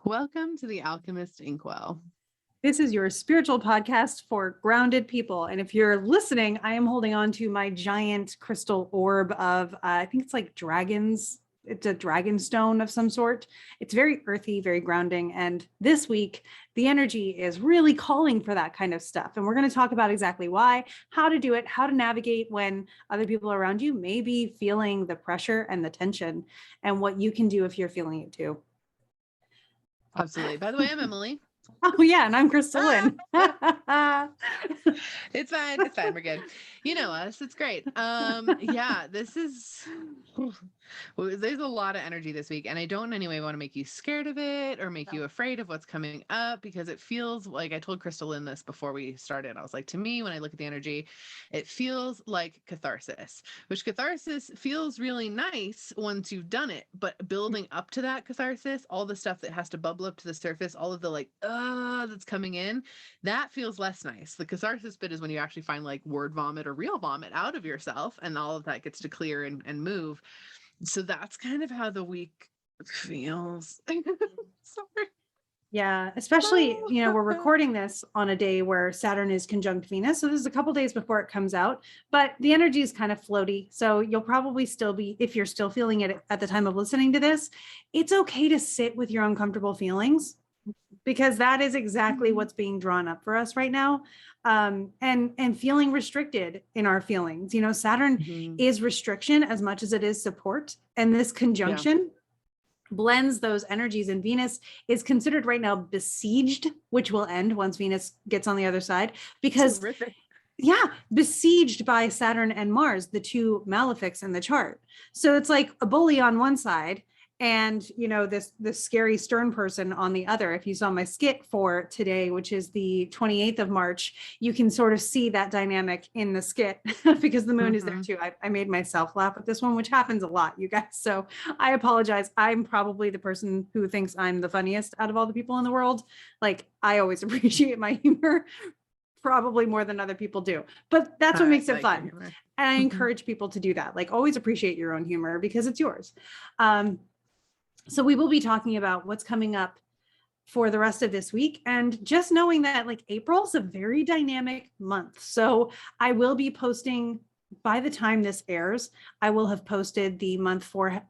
Welcome to the Alchemists Inkwell. This is your spiritual podcast for grounded people. And if you're listening, I am holding on to my giant crystal orb of, I think it's like dragons. It's a dragon stone of some sort. It's very earthy, very grounding. And this week, the energy is really calling for that kind of stuff. And we're going to talk about exactly why, how to do it, how to navigate when other people around you may be feeling the pressure and the tension, and what you can do if you're feeling it too. Absolutely. By the way, I'm Emily. Oh yeah, and I'm KristaLyn. It's fine. It's fine. We're good. You know us. It's great. Yeah, this is there's a lot of energy this week, and I don't in any way want to make you scared of it or make you afraid of what's coming up, because it feels like, I told KristaLyn this before we started. I was like, to me, when I look at the energy, it feels like catharsis, which catharsis feels really nice once you've done it, but building up to that catharsis, all the stuff that has to bubble up to the surface, all of the that's coming in, that feels less nice. The catharsis bit is when you actually find like word vomit or real vomit out of yourself, and all of that gets to clear and move. So that's kind of how the week feels. Sorry. Yeah, especially, we're recording this on a day where Saturn is conjunct Venus. So this is a couple days before it comes out, but the energy is kind of floaty. So you'll probably still be, if you're still feeling it at the time of listening to this, it's okay to sit with your uncomfortable feelings, because that is exactly what's being drawn up for us right now. And feeling restricted in our feelings. Saturn is restriction as much as it is support. And this conjunction blends those energies, and Venus is considered right now besieged, which will end once Venus gets on the other side, because besieged by Saturn and Mars, the two malefics in the chart. So it's like a bully on one side and this scary stern person on the other. If you saw my skit for today, which is the 28th of March, you can sort of see that dynamic in the skit because the moon is there too. I made myself laugh at this one, which happens a lot, you guys. So I apologize. I'm probably the person who thinks I'm the funniest out of all the people in the world. Like, I always appreciate my humor, probably more than other people do, but that's what makes it fun. And I encourage people to do that. Like, always appreciate your own humor because it's yours. So we will be talking about what's coming up for the rest of this week, and just knowing that like April's a very dynamic month. So I will be posting, by the time this airs, I will have posted the month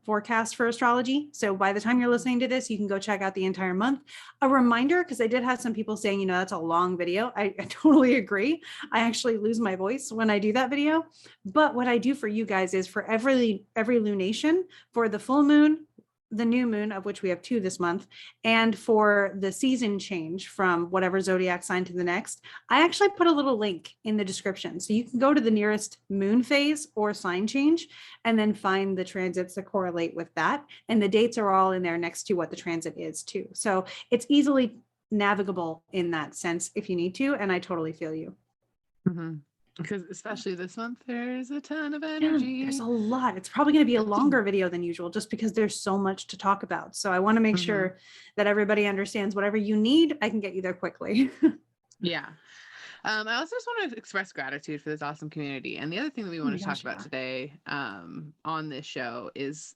forecast for astrology. So by the time you're listening to this, you can go check out the entire month. A reminder, because I did have some people saying, that's a long video. I totally agree. I actually lose my voice when I do that video. But what I do for you guys is, for every lunation, for the full moon, the new moon, of which we have 2 this month, and for the season change from whatever zodiac sign to the next, I actually put a little link in the description. So you can go to the nearest moon phase or sign change and then find the transits that correlate with that. And the dates are all in there next to what the transit is too. So it's easily navigable in that sense if you need to. And I totally feel you. Because especially this month, there's a ton of energy. Yeah, there's a lot. It's probably going to be a longer video than usual, just because there's so much to talk about. So I want to make sure that everybody understands whatever you need, I can get you there quickly. Yeah. I also just want to express gratitude for this awesome community. And the other thing that we want to talk about today on this show is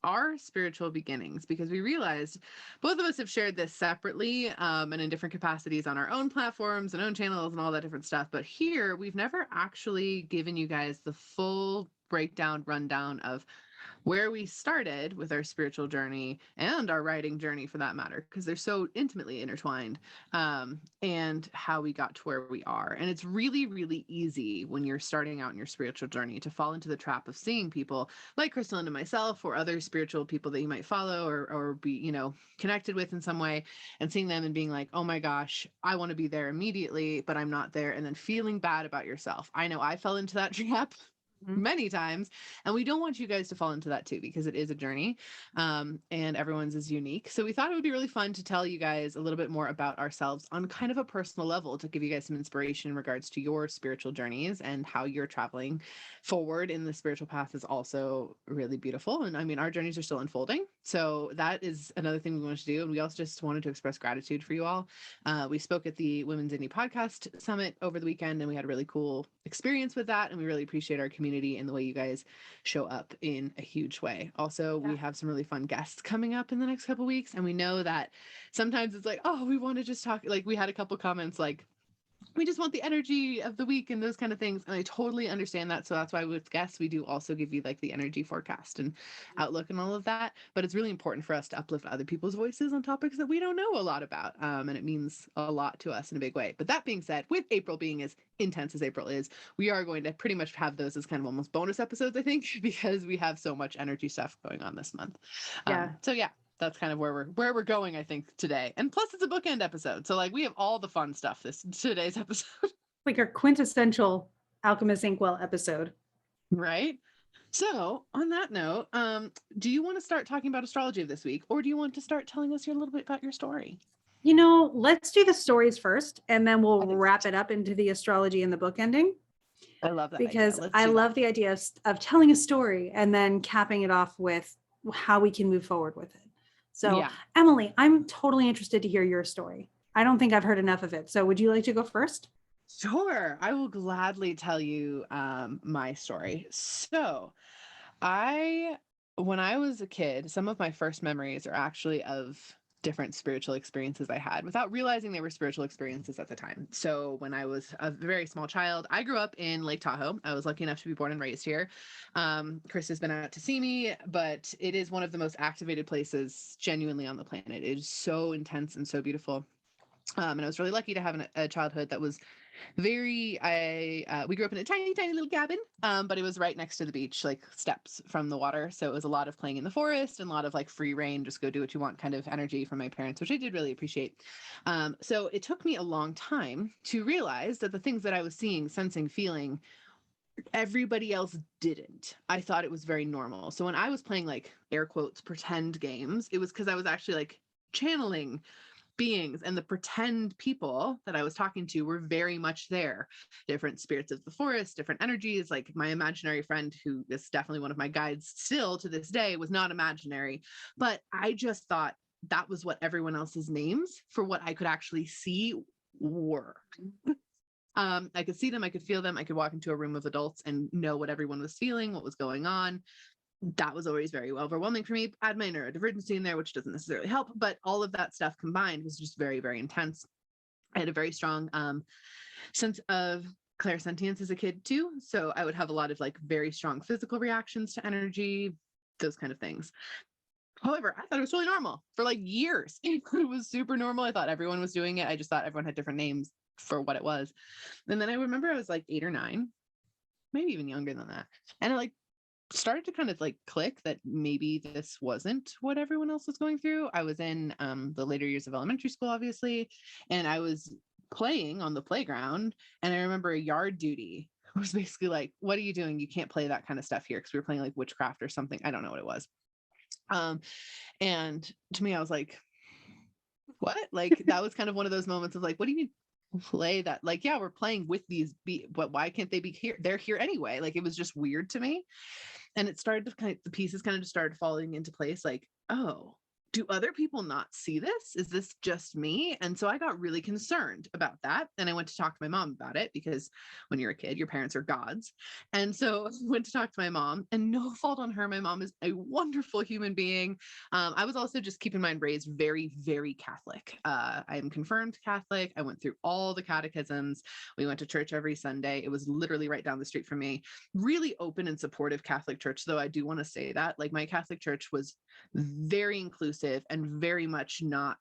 our spiritual beginnings, because we realized both of us have shared this separately and in different capacities on our own platforms and own channels and all that different stuff. But here, we've never actually given you guys the full breakdown, rundown of where we started with our spiritual journey and our writing journey, for that matter, because they're so intimately intertwined, and how we got to where we are. And it's really, really easy when you're starting out in your spiritual journey to fall into the trap of seeing people like KristaLyn and myself, or other spiritual people that you might follow or be, connected with in some way, and seeing them and being like, oh my gosh, I want to be there immediately, but I'm not there. And then feeling bad about yourself. I know I fell into that trap many times, and we don't want you guys to fall into that too, because it is a journey, and everyone's is unique. So we thought it would be really fun to tell you guys a little bit more about ourselves on kind of a personal level, to give you guys some inspiration in regards to your spiritual journeys, and how you're traveling forward in the spiritual path is also really beautiful. And I mean, our journeys are still unfolding, So that is another thing we wanted to do. And we also just wanted to express gratitude for you all. We spoke at the Women's Indie Podcast Summit over the weekend, and we had a really cool experience with that. And we really appreciate our community and the way you guys show up in a huge way. Also, we have some really fun guests coming up in the next couple weeks. And we know that sometimes it's like, oh, we want to just talk. Like we had a couple comments like, we just want the energy of the week and those kind of things. And I totally understand that. So that's why with guests, we do also give you like the energy forecast and outlook and all of that. But it's really important for us to uplift other people's voices on topics that we don't know a lot about. And it means a lot to us in a big way. But that being said, with April being as intense as April is, we are going to pretty much have those as kind of almost bonus episodes, I think, because we have so much energy stuff going on this month. So yeah, that's kind of where we're going, I think, today. And plus it's a bookend episode. So like we have all the fun stuff today's episode. Like our quintessential Alchemists Inkwell episode. Right. So on that note, do you want to start talking about astrology of this week, or do you want to start telling us a little bit about your story? Let's do the stories first, and then we'll wrap it up into the astrology and the book ending. I love that because I love the idea of telling a story and then capping it off with how we can move forward with it. So Emily, I'm totally interested to hear your story. I don't think I've heard enough of it. So would you like to go first? Sure. I will gladly tell you my story. So when I was a kid, some of my first memories are actually of different spiritual experiences I had without realizing they were spiritual experiences at the time. So when I was a very small child, I grew up in Lake Tahoe. I was lucky enough to be born and raised here. Krista's been out to see me, but it is one of the most activated places genuinely on the planet. It is so intense and so beautiful. And I was really lucky to have a childhood that was we grew up in a tiny little cabin, but it was right next to the beach, like steps from the water. So it was a lot of playing in the forest and a lot of like free reign, just go do what you want kind of energy from my parents, which I did really appreciate. So it took me a long time to realize that the things that I was seeing, sensing, feeling, everybody else didn't. I thought it was very normal. So when I was playing like air quotes pretend games, it was because I was actually like channeling beings, and the pretend people that I was talking to were very much there. Different spirits of the forest, different energies. Like my imaginary friend, who is definitely one of my guides still to this day, was not imaginary, but I just thought that was what everyone else's names for what I could actually see were. I could see them, I could feel them, I could walk into a room of adults and know what everyone was feeling, what was going on. That was always very overwhelming for me. I had my neurodivergency in there, which doesn't necessarily help, but all of that stuff combined was just very, very intense. I had a very strong sense of clairsentience as a kid too. So I would have a lot of like very strong physical reactions to energy, those kind of things. However, I thought it was really normal for like years. It was super normal. I thought everyone was doing it. I just thought everyone had different names for what it was. And then I remember I was like 8 or 9, maybe even younger than that. And I like started to kind of like click that maybe this wasn't what everyone else was going through. I was in the later years of elementary school, obviously, and I was playing on the playground. And I remember a yard duty was basically like, what are you doing? You can't play that kind of stuff here, because we were playing like witchcraft or something. I don't know what it was. And to me, I was like, what? Like that was kind of one of those moments of like, what do you mean play that? Like, yeah, we're playing with these but why can't they be here? They're here anyway. Like it was just weird to me. And it started to the pieces kind of just started falling into place. Like, oh, do other people not see this? Is this just me? And so I got really concerned about that. And I went to talk to my mom about it, because when you're a kid, your parents are gods. And so I went to talk to my mom, and no fault on her. My mom is a wonderful human being. I was also, just keep in mind, raised very, very Catholic. I am confirmed Catholic. I went through all the catechisms. We went to church every Sunday. It was literally right down the street from me. Really open and supportive Catholic church, though I do want to say that. Like my Catholic church was very inclusive and very much not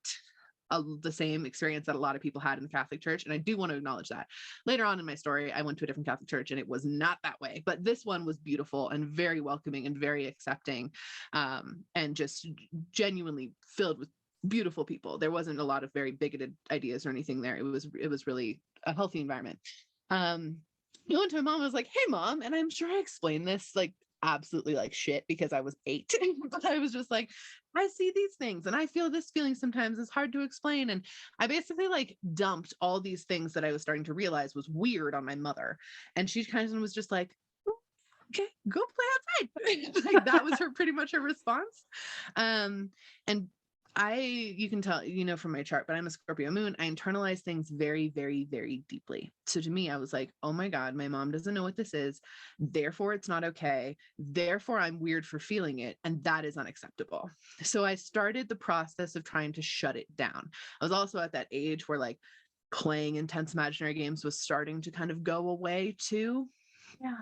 the same experience that a lot of people had in the Catholic Church. And I do want to acknowledge that. Later on in my story, I went to a different Catholic church and it was not that way. But this one was beautiful and very welcoming and very accepting, and just genuinely filled with beautiful people. There wasn't a lot of very bigoted ideas or anything there. It was really a healthy environment. I went to my mom and was like, hey, Mom. And I'm sure I explained this like absolutely like shit, because I was 8. But I was just like, I see these things and I feel this feeling sometimes. It's hard to explain. And I basically like dumped all these things that I was starting to realize was weird on my mother. And she kind of was just like, okay, go play outside. Like that was pretty much her response. And you can tell, from my chart, but I'm a Scorpio moon. I internalize things very, very, very deeply. So to me, I was like, oh my God, my mom doesn't know what this is. Therefore, it's not okay. Therefore, I'm weird for feeling it. And that is unacceptable. So I started the process of trying to shut it down. I was also at that age where like playing intense imaginary games was starting to kind of go away too. Yeah.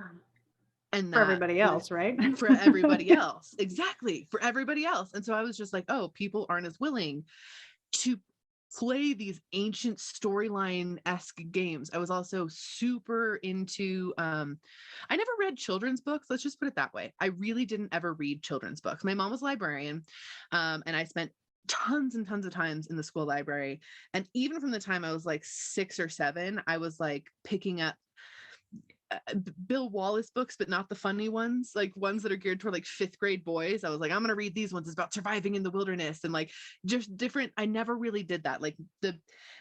And for everybody else, right? For everybody else. Exactly. For everybody else. And so I was just like, oh, people aren't as willing to play these ancient storyline-esque games. I was also super into, I never read children's books. Let's just put it that way. I really didn't ever read children's books. My mom was a librarian, and I spent tons and tons of times in the school library. And even from the time I was like 6 or 7, I was like picking up Bill Wallace books, but not the funny ones, like ones that are geared toward like 5th grade boys. I was like, I'm going to read these ones. It's about surviving in the wilderness and like just different. I never really did that. Like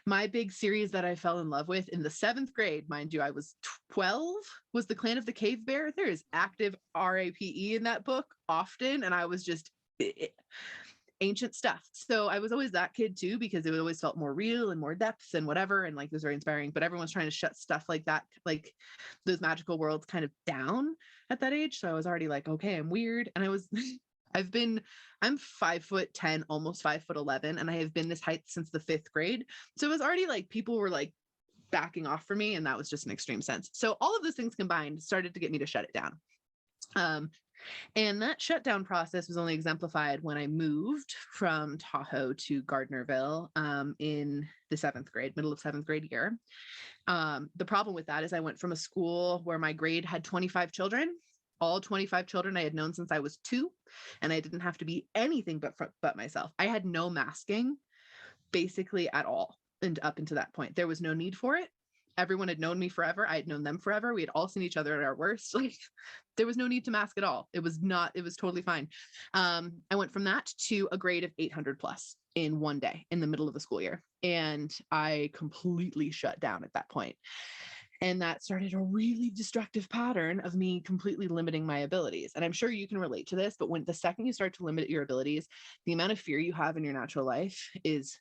my big series that I fell in love with in the 7th grade, mind you, I was 12, was The Clan of the Cave Bear. There is active RAPE in that book often. And I was just ancient stuff. So I was always that kid too, because it always felt more real and more depth and whatever. And like, it was very inspiring, but everyone's trying to shut stuff like that, like those magical worlds kind of down at that age. So I was already like, okay, I'm weird. And I'm 5'10", almost 5'11", and I have been this height since the 5th grade. So it was already like, people were like backing off for me. And that was just an extreme sense. So all of those things combined started to get me to shut it down. And that shutdown process was only exemplified when I moved from Tahoe to Gardnerville in the 7th grade, middle of 7th grade year. The problem with that is I went from a school where my grade had 25 children, all 25 children I had known since I was 2, and I didn't have to be anything but myself. I had no masking basically at all. And up until that point, there was no need for it. Everyone had known me forever. I had known them forever. We had all seen each other at our worst. Like there was no need to mask at all. It was totally fine. I went from that to a grade of 800 plus in one day in the middle of the school year. And I completely shut down at that point. And that started a really destructive pattern of me completely limiting my abilities. And I'm sure you can relate to this, but the second you start to limit your abilities, the amount of fear you have in your natural life is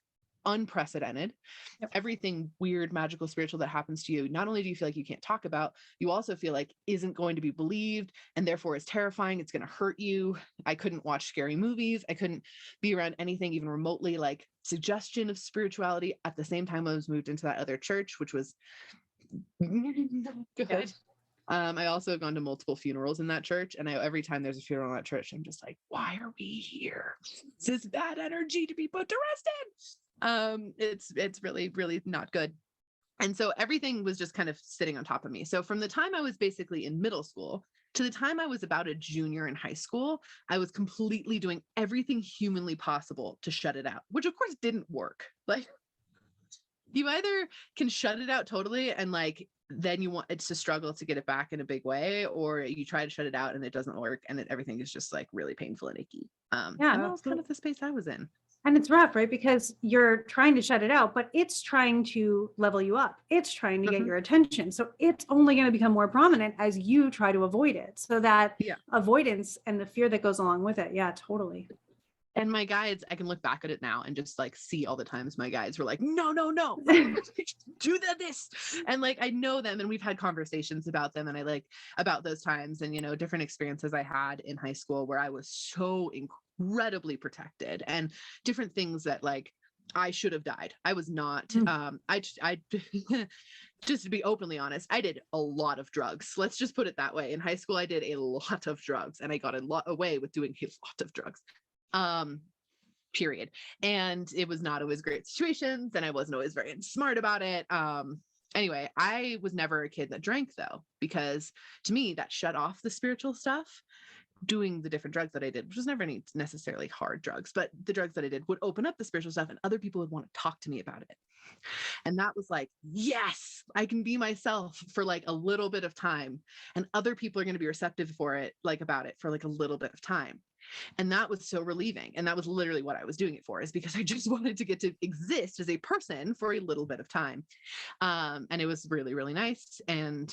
unprecedented. Yep. Everything weird, magical, spiritual that happens to you, not only do you feel like you can't talk about, you also feel like isn't going to be believed, and therefore is terrifying. It's going to hurt you. I couldn't watch scary movies. I couldn't be around anything even remotely like suggestion of spirituality. At the same time, I was moved into that other church, which was good. I also have gone to multiple funerals in that church, and every time there's a funeral in that church, I'm just like, why are we here? This is bad energy to be put to rest in. It's really, really not good. And so everything was just kind of sitting on top of me. So from the time I was basically in middle school to the time I was about a junior in high school, I was completely doing everything humanly possible to shut it out, which of course didn't work. Like you either can shut it out totally and like then you want it's a struggle to get it back in a big way, or you try to shut it out and it doesn't work and everything is just like really painful and icky. And that was kind of the space I was in. And it's rough, right? Because you're trying to shut it out, but it's trying to level you up. It's trying to get your attention. So it's only going to become more prominent as you try to avoid it. So that avoidance and the fear that goes along with it. Yeah, totally. And my guides, I can look back at it now and just like see all the times my guides were like, no, do this. And like, I know them and we've had conversations about them and I like about those times and, different experiences I had in high school where I was so incredibly protected and different things that like, I should have died. I was not, I just to be openly honest, I did a lot of drugs. Let's just put it that way. In high school, I did a lot of drugs and I got a lot away with doing a lot of drugs. Period. And it was not always great situations and I wasn't always very smart about it. Anyway, I was never a kid that drank though, because to me that shut off the spiritual stuff. Doing the different drugs that I did, which was never any necessarily hard drugs, but the drugs that I did would open up the spiritual stuff and other people would want to talk to me about it. And that was like, yes, I can be myself for like a little bit of time and other people are going to be receptive for it, like about it for like a little bit of time. And that was so relieving. And that was literally what I was doing it for, is because I just wanted to get to exist as a person for a little bit of time. And it was really, really nice. And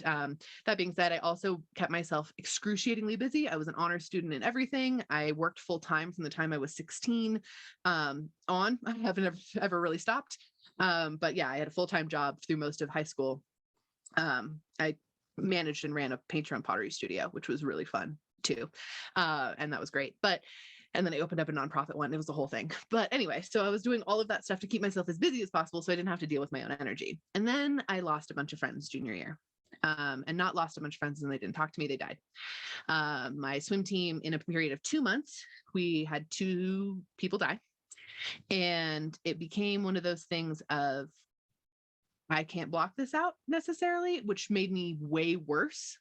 that being said, I also kept myself excruciatingly busy. I was an honor student in everything. I worked full time from the time I was 16 on. I haven't ever really stopped. But yeah, I had a full-time job through most of high school. I managed and ran a painter and pottery studio, which was really fun too. And that was great. And then I opened up a nonprofit one. It was the whole thing. But anyway, so I was doing all of that stuff to keep myself as busy as possible so I didn't have to deal with my own energy. And then I lost a bunch of friends junior year. And not lost a bunch of friends and they didn't talk to me, they died. My swim team, in a period of 2 months, we had 2 people die. And it became one of those things of, I can't block this out necessarily, which made me way worse.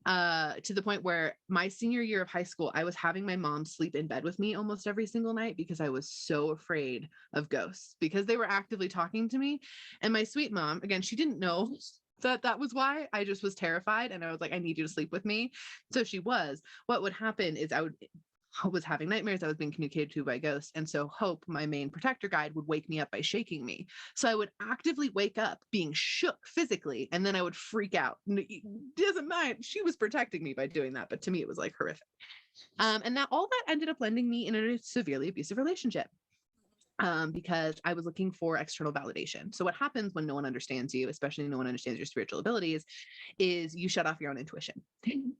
To the point where my senior year of high school, I was having my mom sleep in bed with me almost every single night because I was so afraid of ghosts, because they were actively talking to me. And my sweet mom, again, she didn't know that was why. I just was terrified. And I was like, I need you to sleep with me. So she was. What would happen is I was having nightmares. I was being communicated to by ghosts. And so Hope, my main protector guide, would wake me up by shaking me. So I would actively wake up being shook physically, and then I would freak out. Doesn't mind. She was protecting me by doing that. But to me, it was like horrific. And that all that ended up landing me in a severely abusive relationship. Because I was looking for external validation. So what happens when no one understands you, especially no one understands your spiritual abilities, is you shut off your own intuition.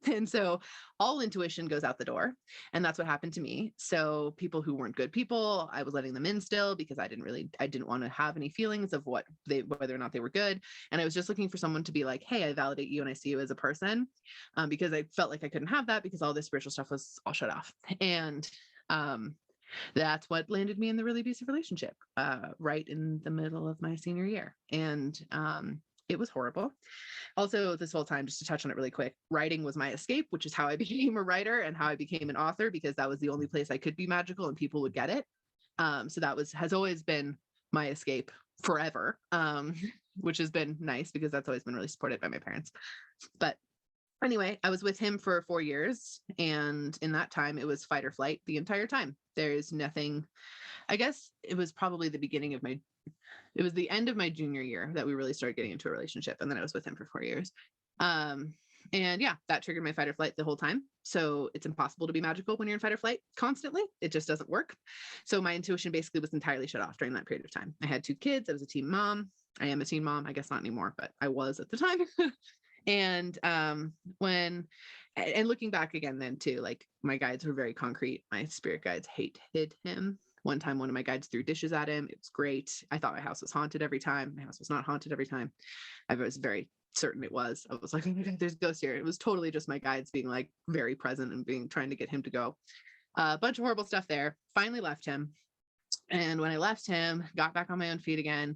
And so all intuition goes out the door. And that's what happened to me. So people who weren't good people, I was letting them in still because I didn't want to have any feelings of whether or not they were good. And I was just looking for someone to be like, hey, I validate you and I see you as a person. Because I felt like I couldn't have that because all this spiritual stuff was all shut off. And that's what landed me in the really abusive relationship, right in the middle of my senior year. And it was horrible. Also, this whole time, just to touch on it really quick, writing was my escape, which is how I became a writer and how I became an author, because that was the only place I could be magical and people would get it. So that has always been my escape forever, which has been nice because that's always been really supported by my parents. But anyway, I was with him for 4 years. And in that time, it was fight or flight the entire time. There's nothing, I guess it was probably it was the end of my junior year that we really started getting into a relationship. And then I was with him for 4 years. And yeah, that triggered my fight or flight the whole time. So it's impossible to be magical when you're in fight or flight constantly. It just doesn't work. So my intuition basically was entirely shut off during that period of time. I had 2 kids. I was a teen mom. I am a teen mom. I guess not anymore, but I was at the time. And looking back again then too, like my guides were very concrete. My spirit guides hated him. One time, one of my guides threw dishes at him. It was great. I thought my house was haunted every time. My house was not haunted every time. I was very certain it was. I was like, oh my God, there's ghosts here. It was totally just my guides being like very present and trying to get him to go. A bunch of horrible stuff there. Finally left him. And when I left him, got back on my own feet again,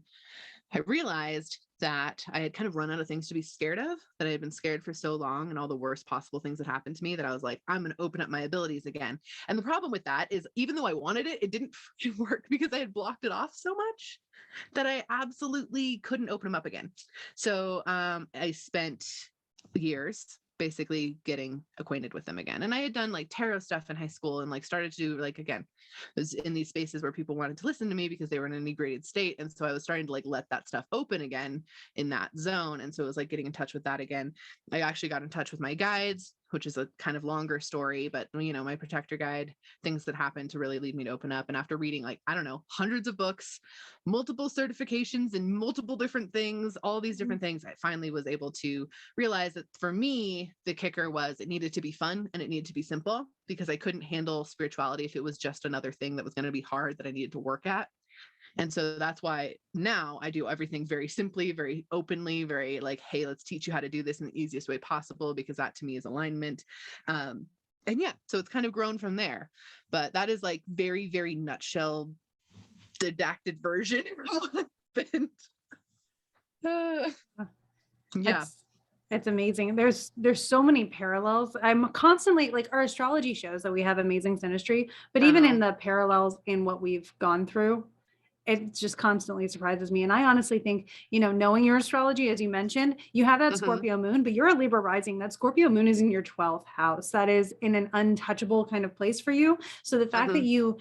I realized that I had kind of run out of things to be scared of, that I had been scared for so long and all the worst possible things that happened to me, that I was like, I'm going to open up my abilities again. And the problem with that is, even though I wanted it, it didn't work because I had blocked it off so much that I absolutely couldn't open them up again. So I spent years basically getting acquainted with them again. And I had done like tarot stuff in high school and like started to do like, again, was in these spaces where people wanted to listen to me because they were in an inebriated state. And so I was starting to like let that stuff open again in that zone. And so it was like getting in touch with that again. I actually got in touch with my guides, which is a kind of longer story, but you know, my protector guide, things that happened to really lead me to open up. And after reading like, I don't know, hundreds of books, multiple certifications and multiple different things, all these different things, I finally was able to realize that for me, the kicker was it needed to be fun and it needed to be simple, because I couldn't handle spirituality if it was just another thing that was going to be hard that I needed to work at. And so that's why now I do everything very simply, very openly, very like, hey, let's teach you how to do this in the easiest way possible, because that to me is alignment. And yeah, so it's kind of grown from there. But that is like very, very nutshell, didactic version of what happened. Yeah. It's amazing. There's so many parallels. I'm constantly like, our astrology shows that we have amazing synastry, but even in the parallels in what we've gone through, it just constantly surprises me. And I honestly think, knowing your astrology, as you mentioned, you have that Scorpio moon, but you're a Libra rising. That Scorpio moon is in your 12th house. That is in an untouchable kind of place for you. So the fact that you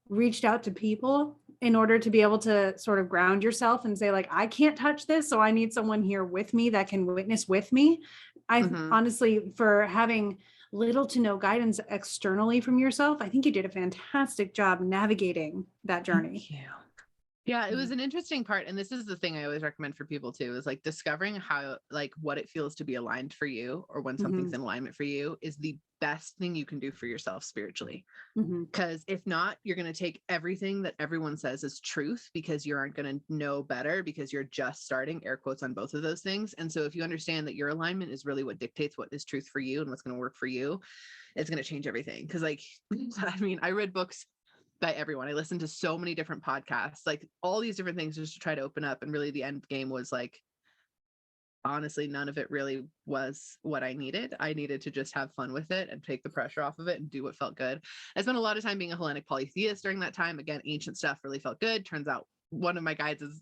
reached out to people in order to be able to sort of ground yourself and say, like, I can't touch this, so I need someone here with me that can witness with me. I honestly, for having little to no guidance externally from yourself, I think you did a fantastic job navigating that journey. Thank you. Yeah, it was an interesting part. And this is the thing I always recommend for people too, is like discovering how, like, what it feels to be aligned for you, or when something's in alignment for you, is the best thing you can do for yourself spiritually. Because if not, you're going to take everything that everyone says is truth, because you aren't going to know better, because you're just starting, air quotes on both of those things. And so if you understand that your alignment is really what dictates what is truth for you and what's going to work for you, it's going to change everything. Because, like, I mean, I read books by everyone. I listened to so many different podcasts, like all these different things, just to try to open up. And really the end game was like, honestly, none of it really was what I needed. I needed to just have fun with it and take the pressure off of it and do what felt good. I spent a lot of time being a Hellenic polytheist during that time. Again, ancient stuff really felt good. Turns out one of my guides is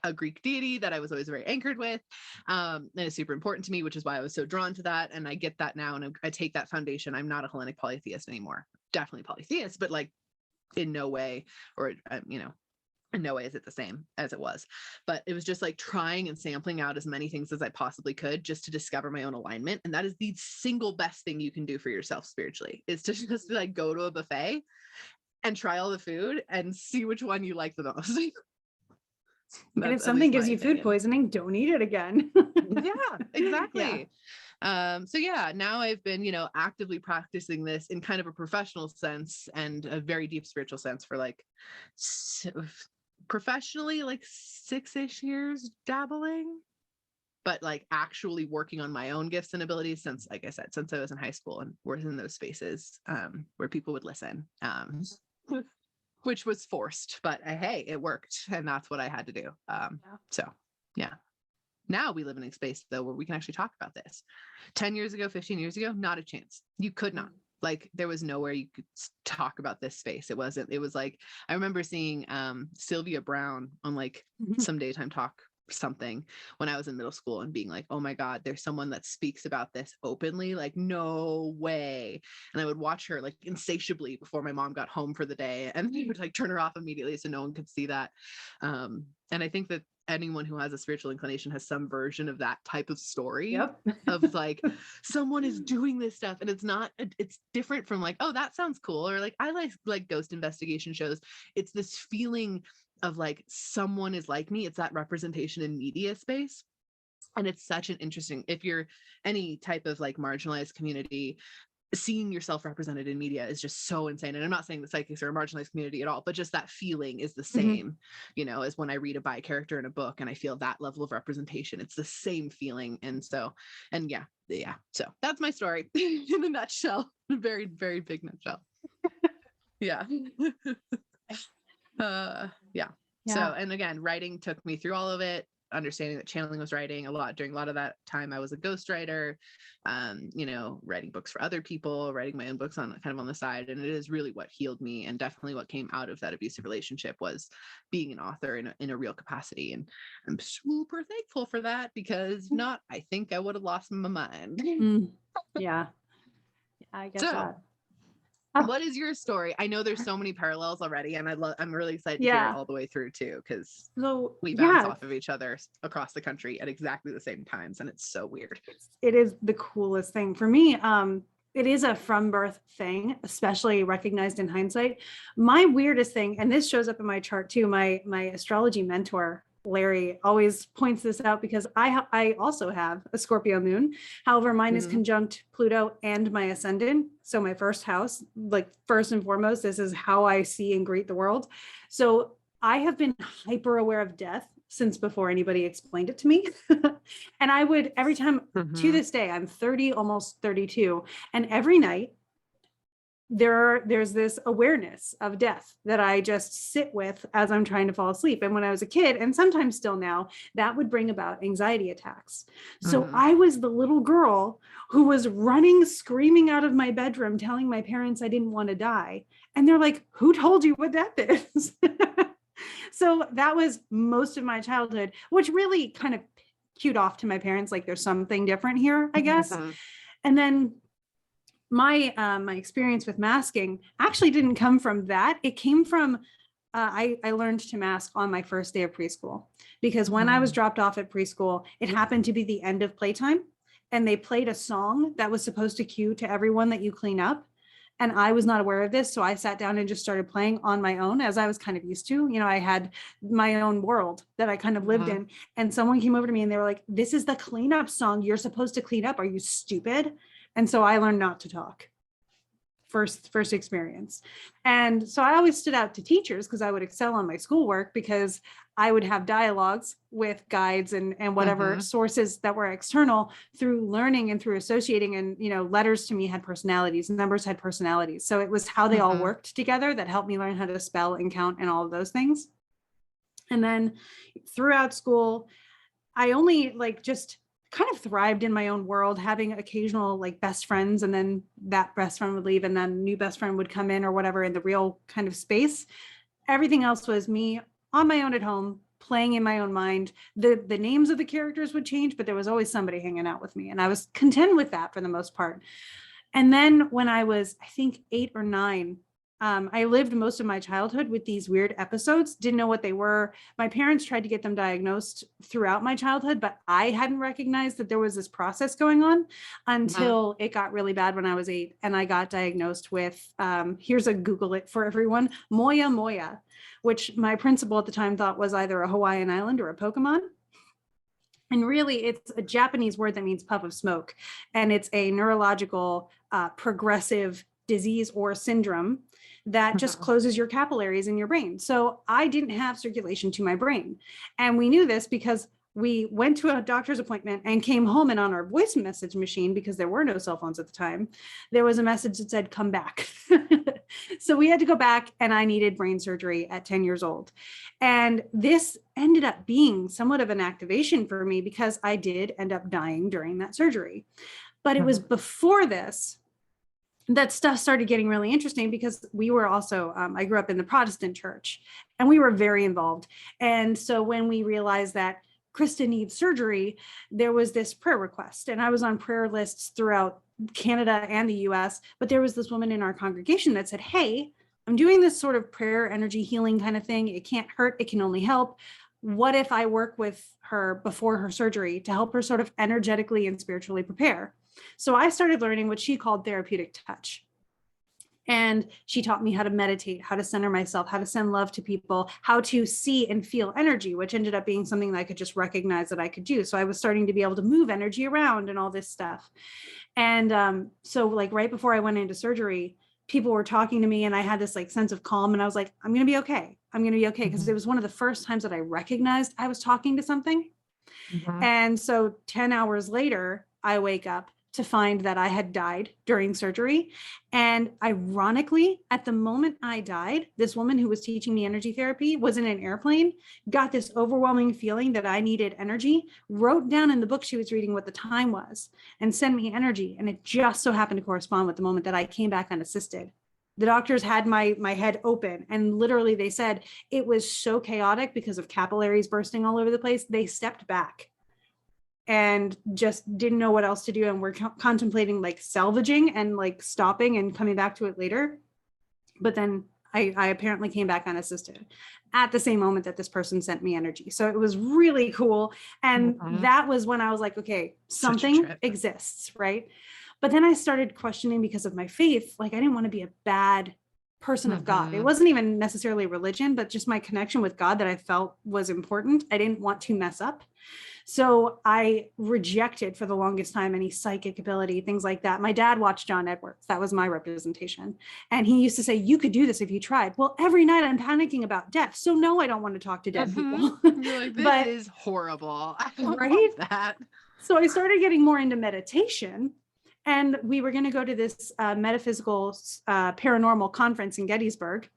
a Greek deity that I was always very anchored with. And it's super important to me, which is why I was so drawn to that. And I get that now. And I take that foundation. I'm not a Hellenic polytheist anymore. Definitely polytheist, but like, in no way, or in no way is it the same as it was. But it was just like trying and sampling out as many things as I possibly could, just to discover my own alignment. And that is the single best thing you can do for yourself spiritually, is to just like go to a buffet and try all the food and see which one you like the most. And if something gives you food poisoning, don't eat it again. Yeah, exactly. So yeah, now I've been, actively practicing this in kind of a professional sense and a very deep spiritual sense for like professionally, like 6-ish years dabbling, but like actually working on my own gifts and abilities since, like I said, since I was in high school and was in those spaces where people would listen, which was forced, but hey, it worked. And that's what I had to do. So yeah. Now we live in a space though where we can actually talk about this. 10 years ago, 15 years ago, not a chance. You could not. Like, there was nowhere you could talk about this space. It was like, I remember seeing Sylvia Brown on like some daytime talk something when I was in middle school and being like, oh my God, there's someone that speaks about this openly. Like, no way. And I would watch her like insatiably before my mom got home for the day, and they would like turn her off immediately so no one could see that. And I think that anyone who has a spiritual inclination has some version of that type of story of like, someone is doing this stuff, and it's different from like, oh, that sounds cool, or like, I like ghost investigation shows. It's this feeling of like, someone is like me. It's that representation in media space. And it's such an interesting, if you're any type of like marginalized community, seeing yourself represented in media is just so insane. And I'm not saying the psychics are a marginalized community at all, but just that feeling is the same, as when I read a bi character in a book and I feel that level of representation. It's the same feeling. And so, and yeah. So that's my story in a nutshell, a very, very big nutshell. Yeah. Yeah. So, and again, writing took me through all of it, understanding that channeling was writing a lot. During a lot of that time, I was a ghostwriter, writing books for other people, writing my own books on kind of on the side. And it is really what healed me, and definitely what came out of that abusive relationship was being an author in a real capacity. And I'm super thankful for that, because if not, I think I would have lost my mind. Yeah. I get that. What is your story? I know there's so many parallels already, and I'm really excited to hear it all the way through too, because we bounce off of each other across the country at exactly the same times, and it's so weird. It is the coolest thing for me. It is a from birth thing, especially recognized in hindsight. My weirdest thing, and this shows up in my chart too, my astrology mentor, Larry, always points this out, because I also have a Scorpio moon. However, mine is conjunct Pluto and my ascendant. So my first house, like first and foremost, this is how I see and greet the world. So I have been hyper aware of death since before anybody explained it to me. And I would, every time to this day, I'm 30, almost 32. And every night there's this awareness of death that I just sit with as I'm trying to fall asleep. And when I was a kid, and sometimes still now, that would bring about anxiety attacks. So I was the little girl who was running, screaming out of my bedroom, telling my parents I didn't want to die. And they're like, who told you what death is? So that was most of my childhood, which really kind of cued off to my parents, like there's something different here, I guess. And then my experience with masking actually didn't come from that. It came from I learned to mask on my first day of preschool, because when I was dropped off at preschool, it happened to be the end of playtime, and they played a song that was supposed to cue to everyone that you clean up. And I was not aware of this. So I sat down and just started playing on my own, as I was kind of used to. You know, I had my own world that I kind of lived in. And someone came over to me and they were like, this is the cleanup song. You're supposed to clean up. Are you stupid? And so I learned not to talk. First experience. And so I always stood out to teachers because I would excel on my schoolwork, because I would have dialogues with guides and whatever sources that were external, through learning and through associating. And, you know, letters to me had personalities, numbers had personalities. So it was how they all worked together that helped me learn how to spell and count and all of those things. And then throughout school, I only just kind of thrived in my own world, having occasional best friends, and then that best friend would leave and then a new best friend would come in or whatever in the real kind of space. Everything else was me on my own at home, playing in my own mind. The names of the characters would change, but there was always somebody hanging out with me, and I was content with that for the most part. And then when I was, I think, 8 or 9, I lived most of my childhood with these weird episodes, didn't know what they were. My parents tried to get them diagnosed throughout my childhood, but I hadn't recognized that there was this process going on until it got really bad when I was 8. And I got diagnosed with, here's a Google it for everyone, Moya Moya, which my principal at the time thought was either a Hawaiian island or a Pokemon. And really, it's a Japanese word that means puff of smoke. And it's a neurological progressive disease or syndrome that just closes your capillaries in your brain. So I didn't have circulation to my brain. And we knew this because we went to a doctor's appointment and came home, and on our voice message machine, because there were no cell phones at the time, there was a message that said, come back. So we had to go back, and I needed brain surgery at 10 years old. And this ended up being somewhat of an activation for me, because I did end up dying during that surgery. But it was before this that stuff started getting really interesting, because we were also, I grew up in the Protestant church, and we were very involved. And so when we realized that Krista needs surgery, there was this prayer request, and I was on prayer lists throughout Canada and the US, but there was this woman in our congregation that said, hey, I'm doing this sort of prayer energy healing kind of thing. It can't hurt, it can only help. What if I work with her before her surgery to help her sort of energetically and spiritually prepare? So I started learning what she called therapeutic touch. And she taught me how to meditate, how to center myself, how to send love to people, how to see and feel energy, which ended up being something that I could just recognize that I could do. So I was starting to be able to move energy around and all this stuff. And so right before I went into surgery, people were talking to me, and I had this sense of calm, and I was like, I'm going to be okay. I'm going to be okay. Because it was one of the first times that I recognized I was talking to something. And so 10 hours later, I wake up to find that I had died during surgery. And ironically, at the moment I died, this woman who was teaching me energy therapy was in an airplane, got this overwhelming feeling that I needed energy, wrote down in the book she was reading what the time was, and sent me energy. And it just so happened to correspond with the moment that I came back unassisted. The doctors had my head open, and literally they said it was so chaotic because of capillaries bursting all over the place. They stepped back and just didn't know what else to do, and we're contemplating salvaging and stopping and coming back to it later. But then I apparently came back unassisted at the same moment that this person sent me energy. So it was really cool. And that was when I was like, okay, something exists, right? But then I started questioning, because of my faith, I didn't want to be a bad person of God. It wasn't even necessarily religion, but just my connection with God that I felt was important. I didn't want to mess up. So I rejected for the longest time any psychic ability, things like that. My dad watched John Edwards. That was my representation. And he used to say, you could do this if you tried. Well, every night I'm panicking about death. So no, I don't want to talk to dead people. You're like, this is horrible. I don't want that. So I started getting more into meditation. And we were going to go to this metaphysical paranormal conference in Gettysburg.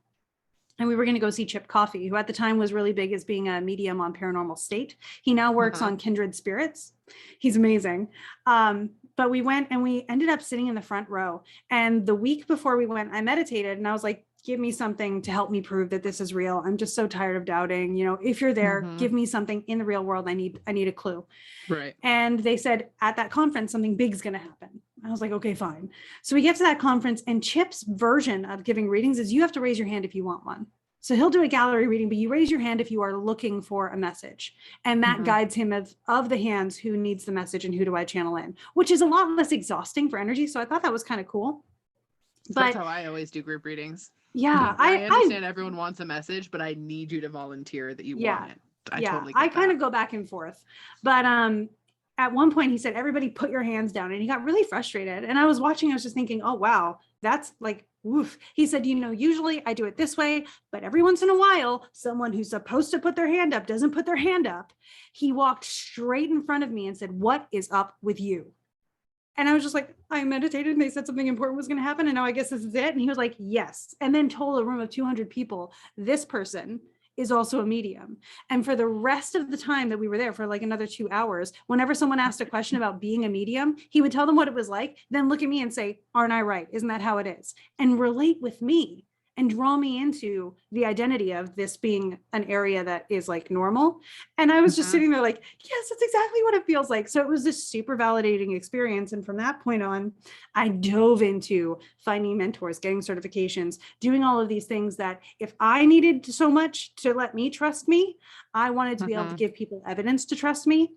And we were going to go see Chip Coffey, who at the time was really big as being a medium on Paranormal State. He now works on Kindred Spirits. He's amazing. But we went, and we ended up sitting in the front row. And the week before we went, I meditated, and I was like, give me something to help me prove that this is real. I'm just so tired of doubting. You know, if you're there, give me something in the real world. I need a clue. Right. And they said at that conference, something big's going to happen. I was like, okay, fine. So we get to that conference, and Chip's version of giving readings is you have to raise your hand if you want one. So he'll do a gallery reading, but you raise your hand if you are looking for a message. And that guides him of the hands who needs the message and who do I channel in, which is a lot less exhausting for energy. So I thought that was kind of cool. But that's how I always do group readings. Yeah. I understand everyone wants a message, but I need you to volunteer that you want it. I kind of go back and forth. But at one point he said, everybody put your hands down, and he got really frustrated. And I was watching, I was just thinking, oh, wow, that's like, woof. He said, you know, usually I do it this way, but every once in a while, someone who's supposed to put their hand up doesn't put their hand up. He walked straight in front of me and said, what is up with you? And I was just like, I meditated and they said something important was going to happen. And now I guess this is it. And he was like, yes. And then told a room of 200 people, this person is also a medium. And for the rest of the time that we were there, for like another 2 hours, whenever someone asked a question about being a medium, he would tell them what it was like, then look at me and say, aren't I right? Isn't that how it is? And relate with me and draw me into the identity of this being an area that is like normal. And I was just sitting there like, yes, that's exactly what it feels like. So it was this super validating experience. And from that point on, I dove into finding mentors, getting certifications, doing all of these things that if I needed so much to let me trust me, I wanted to be able to give people evidence to trust me.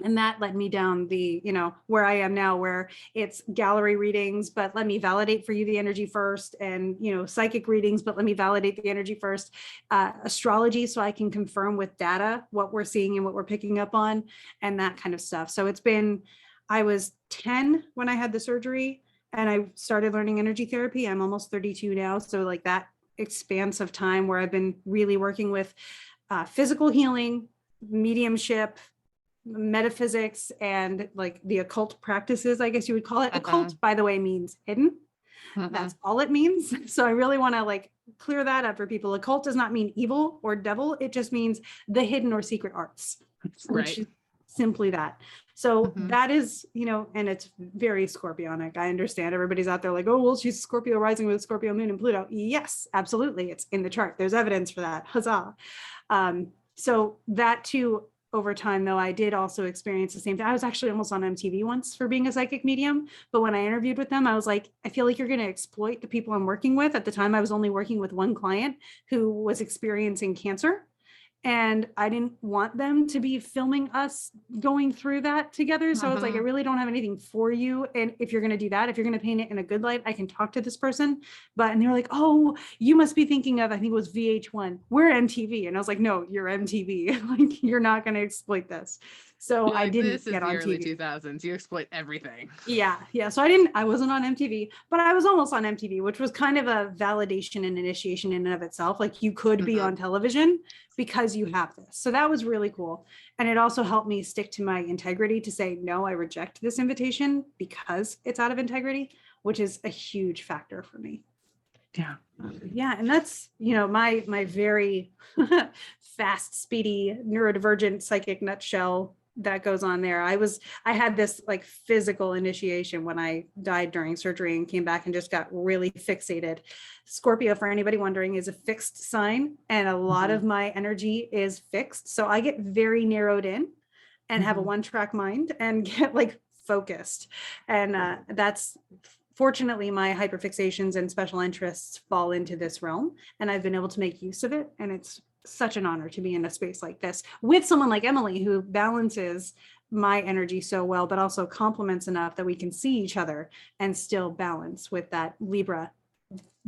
And that led me down the, you know, where I am now, where it's gallery readings, but let me validate for you the energy first, and, you know, psychic readings, but let me validate the energy first, astrology, so I can confirm with data what we're seeing and what we're picking up on, and that kind of stuff. So it's been, I was 10 when I had the surgery, and I started learning energy therapy. I'm almost 32 now. So like that expanse of time where I've been really working with physical healing, mediumship, metaphysics, and like the occult practices, I guess you would call it. Occult, by the way, means hidden. That's all it means. So I really want to like clear that up for people. Occult does not mean evil or devil. It just means the hidden or secret arts, which is simply that. So that is, you know, and it's very Scorpionic. I understand everybody's out there like, oh, well, she's Scorpio rising with Scorpio moon and Pluto. Yes, absolutely. It's in the chart. There's evidence for that. Huzzah. So that too, over time, though, I did also experience the same thing. I was actually almost on MTV once for being a psychic medium. But when I interviewed with them, I was like, I feel like you're going to exploit the people I'm working with. At the time, I was only working with one client who was experiencing cancer. And I didn't want them to be filming us going through that together. So it's like, I really don't have anything for you. And if you're going to do that, if you're going to paint it in a good light, I can talk to this person. And they were like, oh, you must be thinking of, I think it was VH1. We're MTV. And I was like, no, you're MTV. Like, you're not going to exploit this. So I didn't get on TV. This is the early 2000s. You exploit everything. Yeah. So I wasn't on MTV, but I was almost on MTV, which was kind of a validation and initiation in and of itself. Like, you could be on television because you have this. So that was really cool. And it also helped me stick to my integrity to say, no, I reject this invitation because it's out of integrity, which is a huge factor for me. Yeah. And that's, you know, my very fast, speedy, neurodivergent psychic nutshell that goes on there. I had this like physical initiation when I died during surgery and came back and just got really fixated. Scorpio, for anybody wondering, is a fixed sign, and a lot of my energy is fixed. So I get very narrowed in and have a one-track mind and get like focused. And that's fortunately my hyperfixations and special interests fall into this realm, and I've been able to make use of it. And it's such an honor to be in a space like this with someone like Emily, who balances my energy so well, but also complements enough that we can see each other and still balance with that Libra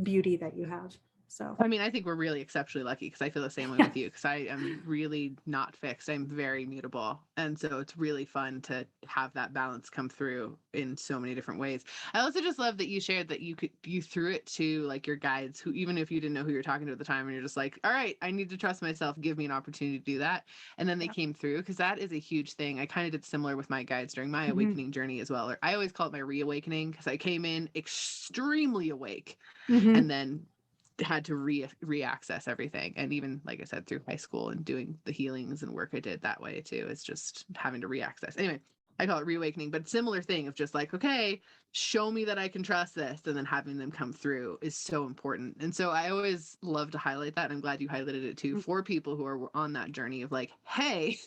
beauty that you have. So, I mean, I think we're really exceptionally lucky, because I feel the same way with you, because I am really not fixed. I'm very mutable. And so it's really fun to have that balance come through in so many different ways. I also just love that you shared that you threw it to like your guides, who, even if you didn't know who you're talking to at the time, and you're just like, all right, I need to trust myself, give me an opportunity to do that. And then they came through, because that is a huge thing. I kind of did similar with my guides during my awakening journey as well. Or I always call it my reawakening, because I came in extremely awake and then had to re-access everything. And even, like I said, through high school and doing the healings and work I did that way too, it's just having to re-access. Anyway, I call it reawakening, but similar thing of just like, okay, show me that I can trust this, and then having them come through is so important. And so I always love to highlight that. And I'm glad you highlighted it too, for people who are on that journey of like, hey,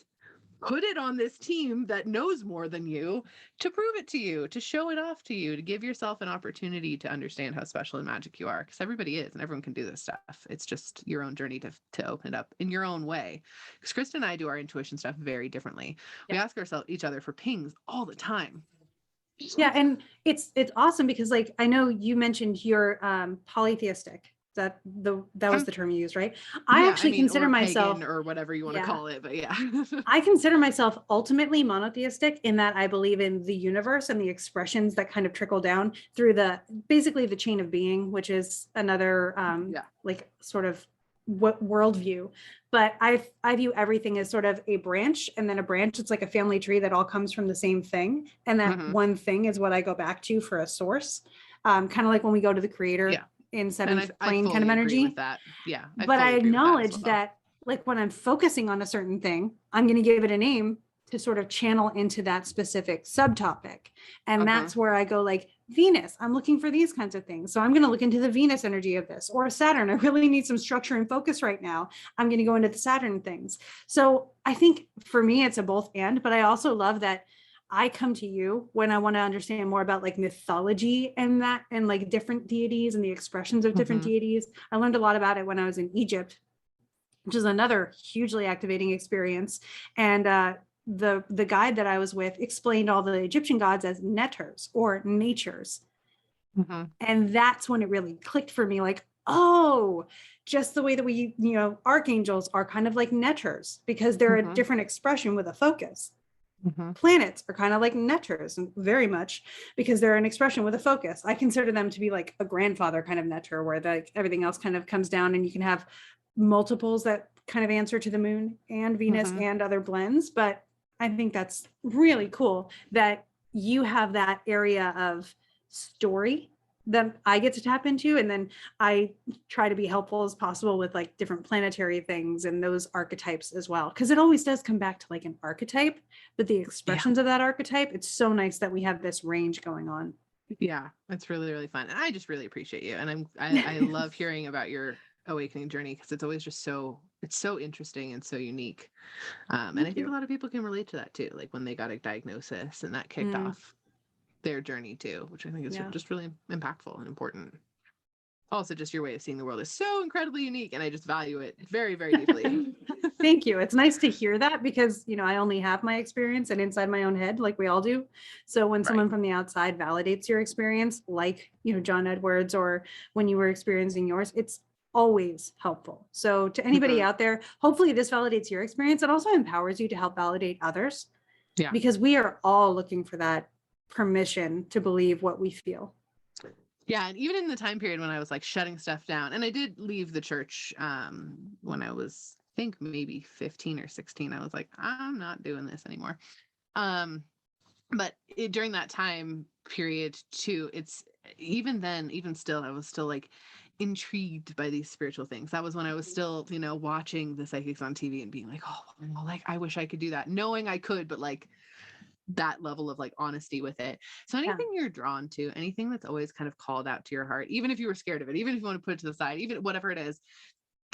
put it on this team that knows more than you, to prove it to you, to show it off to you, to give yourself an opportunity to understand how special and magic you are, because everybody is, and everyone can do this stuff. It's just your own journey to open it up in your own way. Because Krista and I do our intuition stuff very differently. We ask ourselves, each other, for pings all the time. Yeah, and it's awesome because, like, I know you mentioned you're polytheistic. That was the term you used, right? I actually consider myself pagan or whatever you want to call it, but yeah. I consider myself ultimately monotheistic in that I believe in the universe and the expressions that kind of trickle down through basically the chain of being, which is another like sort of worldview. But I view everything as sort of a branch, and then a branch, it's like a family tree that all comes from the same thing, and that one thing is what I go back to for a source. Kind of like when we go to the creator in seventh plane kind of energy. With that. Yeah. But I acknowledge that like when I'm focusing on a certain thing, I'm going to give it a name to sort of channel into that specific subtopic. And that's where I go like Venus, I'm looking for these kinds of things. So I'm going to look into the Venus energy of this, or Saturn. I really need some structure and focus right now. I'm going to go into the Saturn things. So I think for me, it's a both and, but I also love that I come to you when I want to understand more about like mythology and that, and like different deities and the expressions of different deities. I learned a lot about it when I was in Egypt, which is another hugely activating experience. And the guide that I was with explained all the Egyptian gods as netters or natures. And that's when it really clicked for me, like, oh, just the way that we, archangels are kind of like netters because they're a different expression with a focus. Planets are kind of like netters, very much, because they're an expression with a focus. I consider them to be like a grandfather kind of netter, where everything else kind of comes down, and you can have multiples that kind of answer to the moon and Venus and other blends. But I think that's really cool that you have that area of story that I get to tap into. And then I try to be helpful as possible with like different planetary things and those archetypes as well. Cause it always does come back to like an archetype, but the expressions of that archetype, it's so nice that we have this range going on. Yeah, it's really, really fun. And I just really appreciate you. And I love hearing about your awakening journey, because it's always just it's so interesting and so unique. And I think a lot of people can relate to that too. Like when they got a diagnosis and that kicked off their journey too, which I think is just really impactful and important. Also, just your way of seeing the world is so incredibly unique, and I just value it very, very deeply. Thank you. It's nice to hear that because, I only have my experience and inside my own head, like we all do. So when someone from the outside validates your experience, like, John Edwards, or when you were experiencing yours, it's always helpful. So to anybody out there, hopefully this validates your experience. It also empowers you to help validate others. Yeah. Because we are all looking for that permission to believe what we feel. Yeah. And even in the time period when I was like shutting stuff down, and I did leave the church when I was, I think maybe 15 or 16, I was like, I'm not doing this anymore. But during that time period too, it's even then, even still, I was still like intrigued by these spiritual things. That was when I was still, watching the psychics on TV and being like, oh, like I wish I could do that, knowing I could, but like that level of like honesty with it. So anything you're drawn to, anything that's always kind of called out to your heart, even if you were scared of it, even if you want to put it to the side, even whatever it is,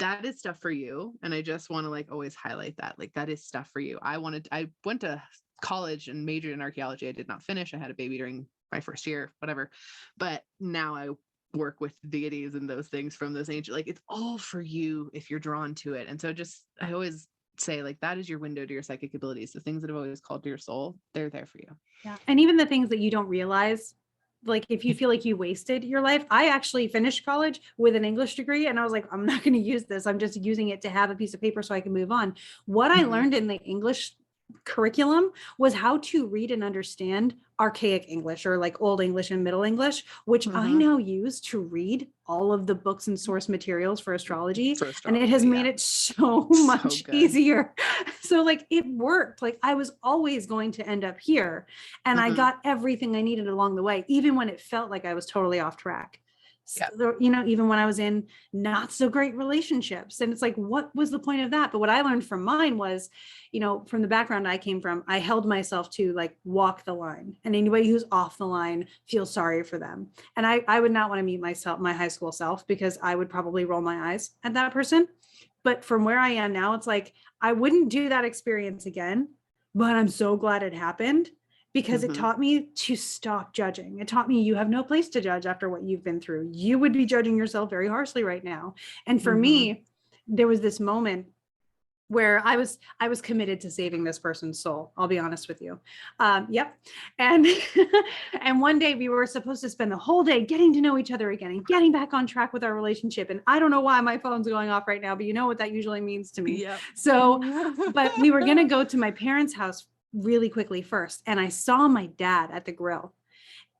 that is stuff for you. And I just want to like always highlight that, like, that is stuff for you. I went to college and majored in archaeology. I did not finish. I had a baby during my first year, whatever. But now I work with deities and those things from those ancient, like, it's all for you if you're drawn to it. And so I always say, like, that is your window to your psychic abilities. The things that have always called to your soul, they're there for you. Yeah. And even the things that you don't realize, like if you feel like you wasted your life. I actually finished college with an English degree, and I was like, I'm not going to use this. I'm just using it to have a piece of paper so I can move on. What I learned in the English curriculum was how to read and understand archaic English, or like Old English and Middle English, which I now use to read all of the books and source materials for astrology. And it has made it so much easier. So like it worked. Like I was always going to end up here, and I got everything I needed along the way, even when it felt like I was totally off track. Even when I was in not so great relationships. And it's like, what was the point of that? But what I learned from mine was, from the background I came from, I held myself to like walk the line, and anybody who's off the line, feel sorry for them. And I would not want to meet my high school self, because I would probably roll my eyes at that person. But from where I am now, it's like, I wouldn't do that experience again, but I'm so glad it happened, because it taught me to stop judging. It taught me you have no place to judge after what you've been through. You would be judging yourself very harshly right now. And for me, there was this moment where I was committed to saving this person's soul. I'll be honest with you. Yep. And, and one day we were supposed to spend the whole day getting to know each other again and getting back on track with our relationship. And I don't know why my phone's going off right now, but you know what that usually means to me. Yep. So, but we were going to go to my parents' house really quickly first. And I saw my dad at the grill.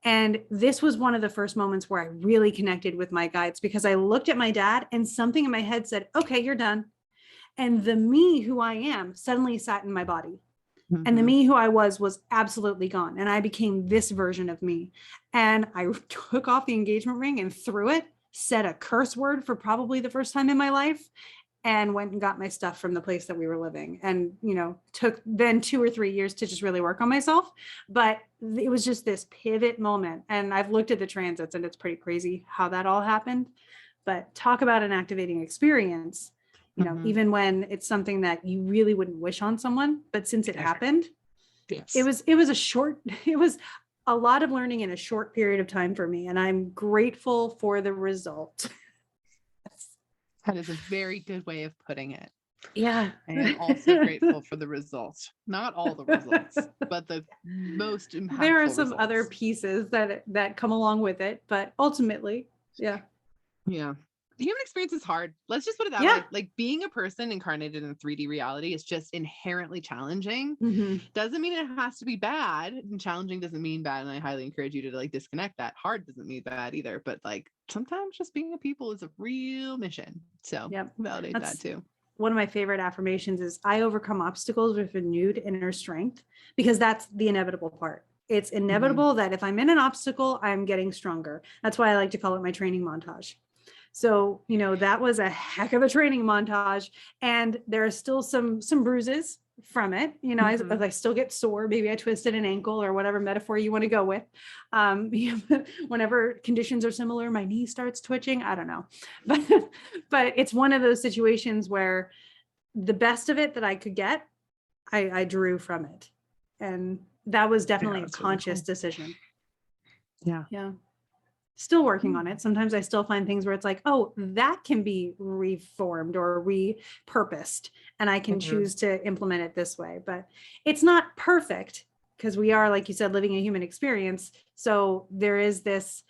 And this was one of the first moments where I really connected with my guides, because I looked at my dad and something in my head said, okay, you're done. And the me who I am suddenly sat in my body. And the me who I was absolutely gone. And I became this version of me. And I took off the engagement ring and threw it, said a curse word for probably the first time in my life, and went and got my stuff from the place that we were living. And, took then 2 or 3 years to just really work on myself. But it was just this pivot moment. And I've looked at the transits, and it's pretty crazy how that all happened. But talk about an activating experience. Even when it's something that you really wouldn't wish on someone, but since it happened, it was a lot of learning in a short period of time for me. And I'm grateful for the result. That is a very good way of putting it. Yeah. I am also grateful for the results. Not all the results, but the most impactful. There are some results. other pieces that come along with it, but ultimately, yeah. Yeah. The human experience is hard. Let's just put it that way. Like, being a person incarnated in 3D reality is just inherently challenging. Doesn't mean it has to be bad. And challenging doesn't mean bad. And I highly encourage you to like disconnect that. Hard doesn't mean bad either. But like, sometimes just being a people is a real mission. So validate that too. One of my favorite affirmations is, I overcome obstacles with renewed inner strength, because that's the inevitable part. It's inevitable that if I'm in an obstacle, I'm getting stronger. That's why I like to call it my training montage. So, that was a heck of a training montage, and there are still some bruises from it. I still get sore. Maybe I twisted an ankle, or whatever metaphor you want to go with. Whenever conditions are similar, my knee starts twitching. I don't know, but it's one of those situations where the best of it that I could get, I drew from it. And that was definitely a conscious decision. Yeah. Yeah. Still working on it. Sometimes I still find things where it's like, oh, that can be reformed or repurposed, and I can choose to implement it this way. But it's not perfect, because we are, like you said, living a human experience. So there is this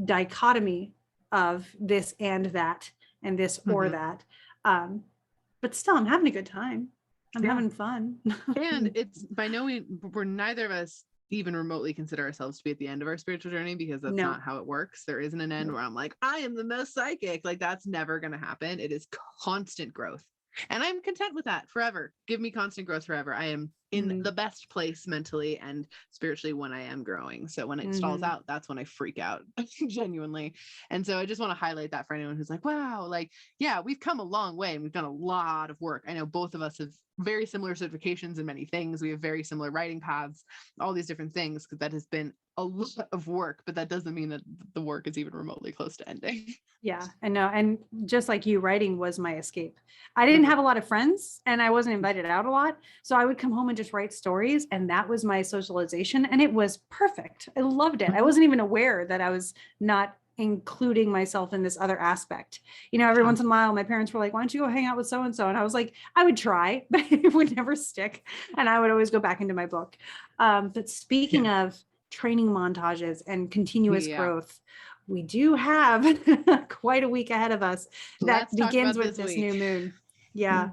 dichotomy of this and that, and this or that. But still, I'm having a good time. I'm having fun. And it's by no means, we're neither of us even remotely consider ourselves to be at the end of our spiritual journey, because that's not how it works. There isn't an end where I'm like, I am the most psychic. Like, that's never going to happen. It is constant growth. And I'm content with that forever. Give me constant growth forever. I am in the best place mentally and spiritually when I am growing. So when it stalls out, that's when I freak out genuinely. And so I just want to highlight that for anyone who's like, wow, like, yeah, we've come a long way and we've done a lot of work. I know both of us have very similar certifications in many things. We have very similar writing paths, all these different things, because that has been a lot of work, but that doesn't mean that the work is even remotely close to ending. Yeah, I know. And just like you, writing was my escape. I didn't have a lot of friends, and I wasn't invited out a lot. So I would come home and just write stories, and that was my socialization. And it was perfect. I loved it. I wasn't even aware that I was not including myself in this other aspect. Every once in a while, my parents were like, why don't you go hang out with so-and-so? And I was like, I would try, but it would never stick. And I would always go back into my book. But speaking of training montages and continuous growth, we do have quite a week ahead of us that begins with this new moon. Yeah.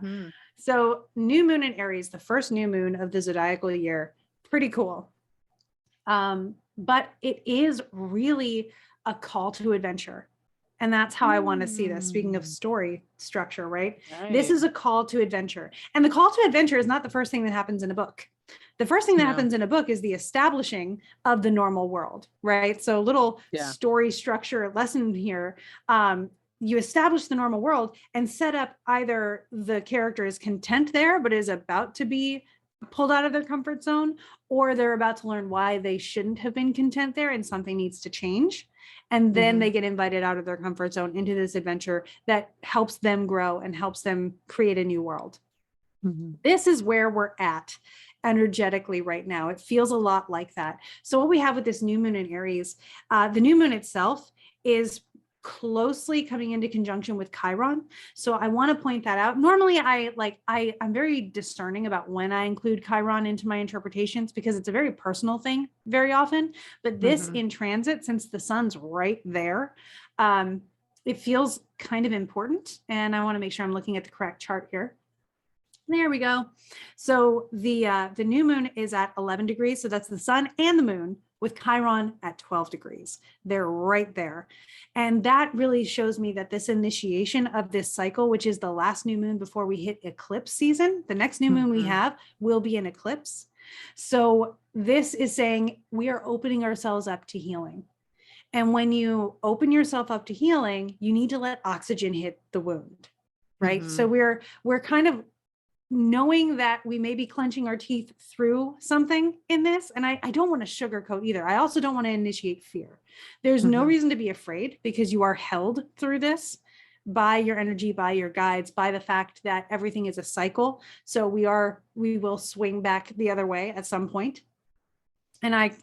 So new moon in Aries, the first new moon of the zodiacal year. Pretty cool. But it is really a call to adventure. And that's how I want to see this. Speaking of story structure, right? This is a call to adventure. And the call to adventure is not the first thing that happens in a book. The first thing that happens in a book is the establishing of the normal world, right? So little story structure lesson here. You establish the normal world and set up either the character is content there, but is about to be pulled out of their comfort zone, or they're about to learn why they shouldn't have been content there and something needs to change. And then they get invited out of their comfort zone into this adventure that helps them grow and helps them create a new world. This is where we're at energetically right now. It feels a lot like that. So what we have with this new moon in Aries, the new moon itself is closely coming into conjunction with Chiron. So I want to point that out. Normally I'm very discerning about when I include Chiron into my interpretations because it's a very personal thing very often, but this in transit, since the sun's right there, it feels kind of important. And I want to make sure I'm looking at the correct chart here. There we go. So the new moon is at 11 degrees. So that's the sun and the moon with Chiron at 12 degrees. They're right there. And that really shows me that this initiation of this cycle, which is the last new moon before we hit eclipse season, the next new moon we have will be an eclipse. So this is saying we are opening ourselves up to healing. And when you open yourself up to healing, you need to let oxygen hit the wound, right? So we're kind of knowing that we may be clenching our teeth through something in this. And I don't want to sugarcoat either. I also don't want to initiate fear. There's no reason to be afraid because you are held through this by your energy, by your guides, by the fact that everything is a cycle. So we will swing back the other way at some point. And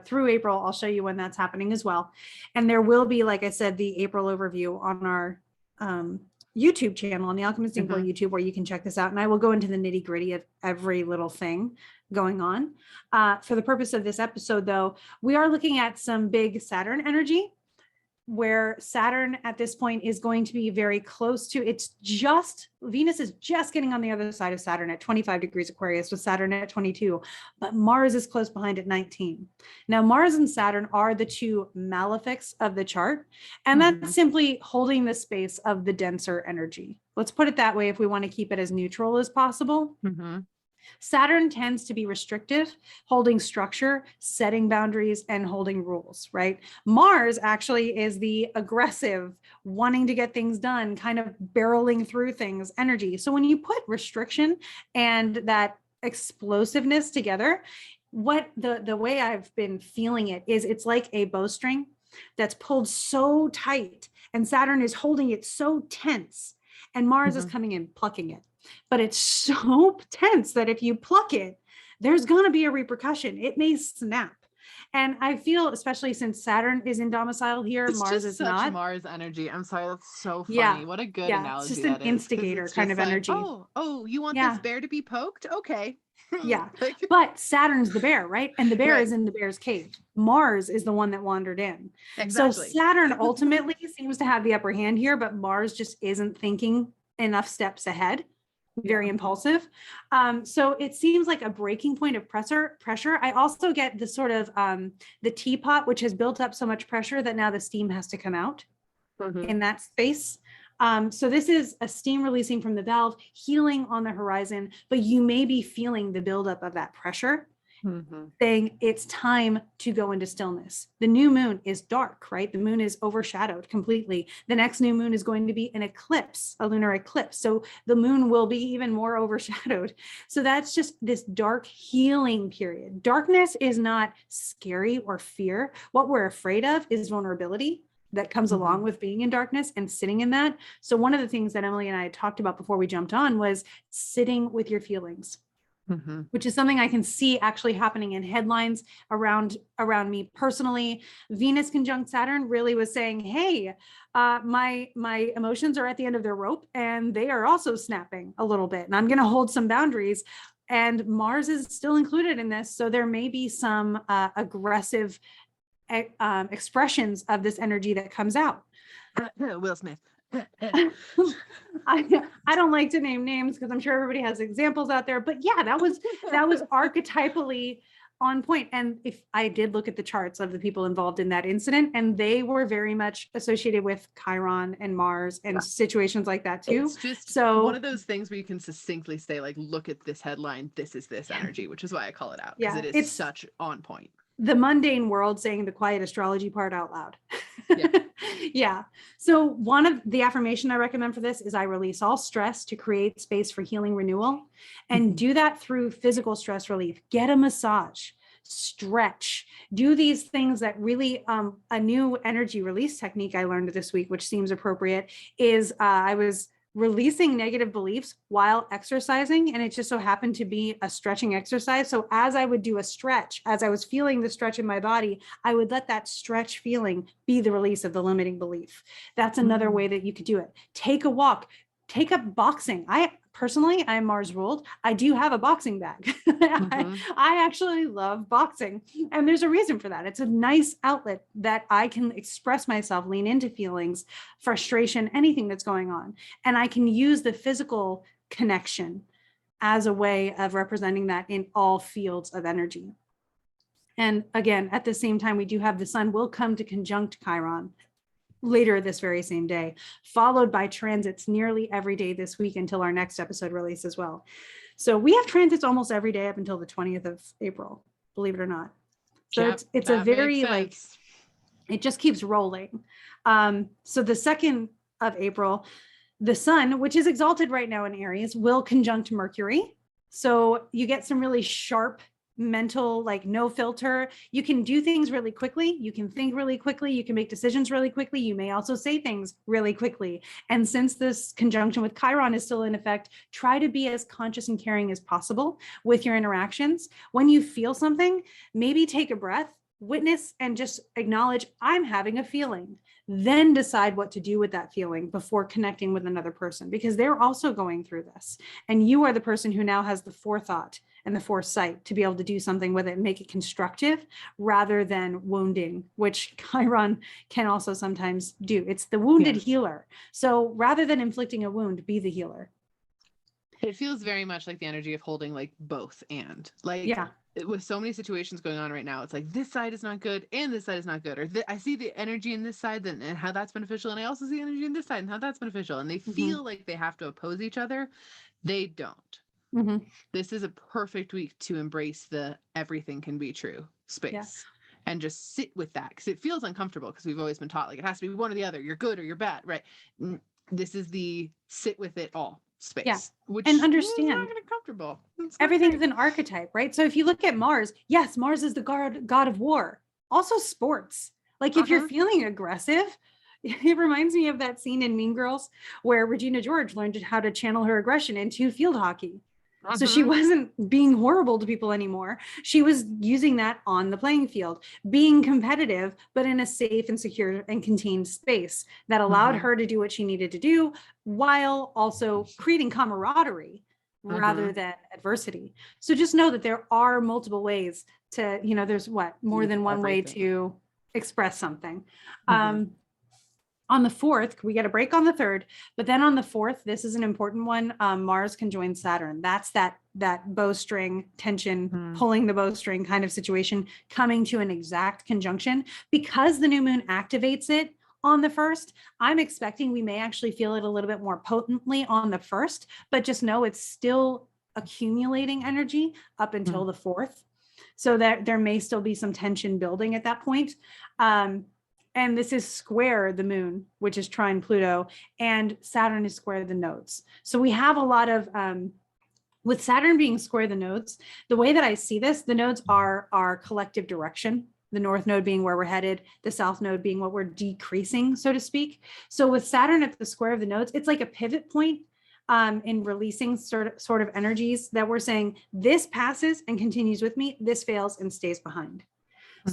through April, I'll show you when that's happening as well. And there will be, like I said, the April overview on our, YouTube channel on the Alchemists Inkwell YouTube, where you can check this out. And I will go into the nitty gritty of every little thing going on. For the purpose of this episode, though, we are looking at some big Saturn energy, where Saturn at this point is going to be very close to, Venus is just getting on the other side of Saturn at 25 degrees Aquarius with Saturn at 22, but Mars is close behind at 19. Now, Mars and Saturn are the two malefics of the chart, and that's simply holding the space of the denser energy. Let's put it that way if we want to keep it as neutral as possible. Saturn tends to be restrictive, holding structure, setting boundaries, and holding rules, right? Mars actually is the aggressive, wanting to get things done, kind of barreling through things energy. So when you put restriction and that explosiveness together, what the way I've been feeling it is it's like a bowstring that's pulled so tight, and Saturn is holding it so tense, and Mars is coming in, plucking it. But it's so tense that if you pluck it, there's going to be a repercussion. It may snap. And I feel, especially since Saturn is in domicile here, it's Mars is not. Mars energy. I'm sorry, that's so funny. What a good analogy. It's just an instigator kind of energy. Oh, you want this bear to be poked? Okay. But Saturn's the bear, right? And the bear is in the bear's cave. Mars is the one that wandered in. Exactly. So Saturn ultimately seems to have the upper hand here, but Mars just isn't thinking enough steps ahead. Very impulsive. So it seems like a breaking point of pressure. I also get the sort of the teapot, which has built up so much pressure that now the steam has to come out in that space. So this is a steam releasing from the valve, healing on the horizon, but you may be feeling the buildup of that pressure, saying it's time to go into stillness. The new moon is dark, right? The moon is overshadowed completely. The next new moon is going to be an eclipse, a lunar eclipse. So the moon will be even more overshadowed. So that's just this dark healing period. Darkness is not scary or fear. What we're afraid of is vulnerability that comes along with being in darkness and sitting in that. So one of the things that Emily and I talked about before we jumped on was sitting with your feelings. Which is something I can see actually happening in headlines around me personally. Venus conjunct Saturn really was saying, hey, my emotions are at the end of their rope and they are also snapping a little bit. And I'm going to hold some boundaries. And Mars is still included in this. So there may be some aggressive expressions of this energy that comes out. Will Smith. I don't like to name names because I'm sure everybody has examples out there, but yeah, that was archetypally on point. And if I did look at the charts of the people involved in that incident, and they were very much associated with Chiron and Mars and situations like that too. It's just one of those things where you can succinctly say, like, look at this headline, this is this energy, which is why I call it out, because it is such on point. The mundane world saying the quiet astrology part out loud. Yeah. Yeah. So one of the affirmation I recommend for this is I release all stress to create space for healing renewal, and do that through physical stress relief. Get a massage, stretch, do these things that really, a new energy release technique I learned this week, which seems appropriate, is I was releasing negative beliefs while exercising. And it just so happened to be a stretching exercise. So as I would do a stretch, as I was feeling the stretch in my body, I would let that stretch feeling be the release of the limiting belief. That's another way that you could do it. Take a walk, take up boxing. I'm Mars ruled. I do have a boxing bag. I actually love boxing. And there's a reason for that. It's a nice outlet that I can express myself, lean into feelings, frustration, anything that's going on. And I can use the physical connection as a way of representing that in all fields of energy. And again, at the same time, we do have the sun will come to conjunct Chiron later this very same day, followed by transits nearly every day this week until our next episode release as well. So we have transits almost every day up until the 20th of April, believe it or not. So it's a very, like, it just keeps rolling. So the 2nd of April, the sun, which is exalted right now in Aries, will conjunct Mercury. So you get some really sharp mental, like, no filter. You can do things really quickly. You can think really quickly. You can make decisions really quickly. You may also say things really quickly. And since this conjunction with Chiron is still in effect, try to be as conscious and caring as possible with your interactions. When you feel something, maybe take a breath, witness, and just acknowledge, I'm having a feeling. Then decide what to do with that feeling before connecting with another person, because they're also going through this. And you are the person who now has the forethought and the foresight to be able to do something with it and make it constructive rather than wounding, which Chiron can also sometimes do. It's the wounded healer. So rather than inflicting a wound, be the healer. It feels very much like the energy of holding, like, both and, like, with so many situations going on right now, it's like this side is not good and this side is not good, or I see the energy in this side and how that's beneficial, and I also see energy in this side and how that's beneficial, and they feel like they have to oppose each other. They don't. This is a perfect week to embrace the everything can be true space and just sit with that, because it feels uncomfortable, because we've always been taught, like, it has to be one or the other, you're good or you're bad, right? This is the sit with it all space, which and understand is not going to be comfortable. Everything is an archetype, right? So if you look at Mars, yes, Mars is the god of war, also sports. Like, if you're feeling aggressive, it reminds me of that scene in Mean Girls where Regina George learned how to channel her aggression into field hockey. So she wasn't being horrible to people anymore. She was using that on the playing field, being competitive, but in a safe and secure and contained space that allowed her to do what she needed to do while also creating camaraderie rather than adversity. So just know that there are multiple ways to, there's more than one way to express something. On the 4th, we get a break on the 3rd, but then on the 4th, this is an important one. Mars can join Saturn. That's that bowstring tension, pulling the bowstring kind of situation, coming to an exact conjunction. Because the new moon activates it on the 1st, I'm expecting we may actually feel it a little bit more potently on the 1st, but just know it's still accumulating energy up until the 4th. So that there may still be some tension building at that point. And this is square the moon, which is trine Pluto, and Saturn is square the nodes. So we have a lot of, with Saturn being square the nodes, the way that I see this, the nodes are our collective direction, the north node being where we're headed, the south node being what we're decreasing, so to speak. So with Saturn at the square of the nodes, it's like a pivot point in releasing sort of energies that we're saying, this passes and continues with me, this fails and stays behind.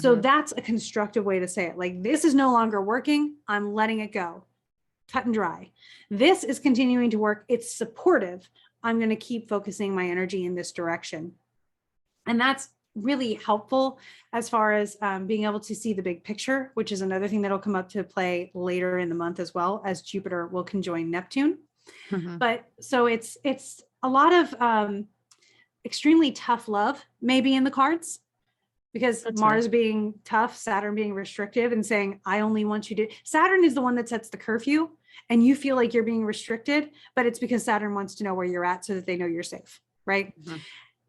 So that's a constructive way to say it. Like, this is no longer working. I'm letting it go. Cut and dry. This is continuing to work. It's supportive. I'm going to keep focusing my energy in this direction. And that's really helpful as far as being able to see the big picture, which is another thing that'll come up to play later in the month as well, as Jupiter will conjoin Neptune. But so it's a lot of extremely tough love maybe in the cards. because That's Mars nice. being tough, Saturn being restrictive and saying, I only want you to, Saturn is the one that sets the curfew and you feel like you're being restricted, but it's because Saturn wants to know where you're at so that they know you're safe, right? Mhm.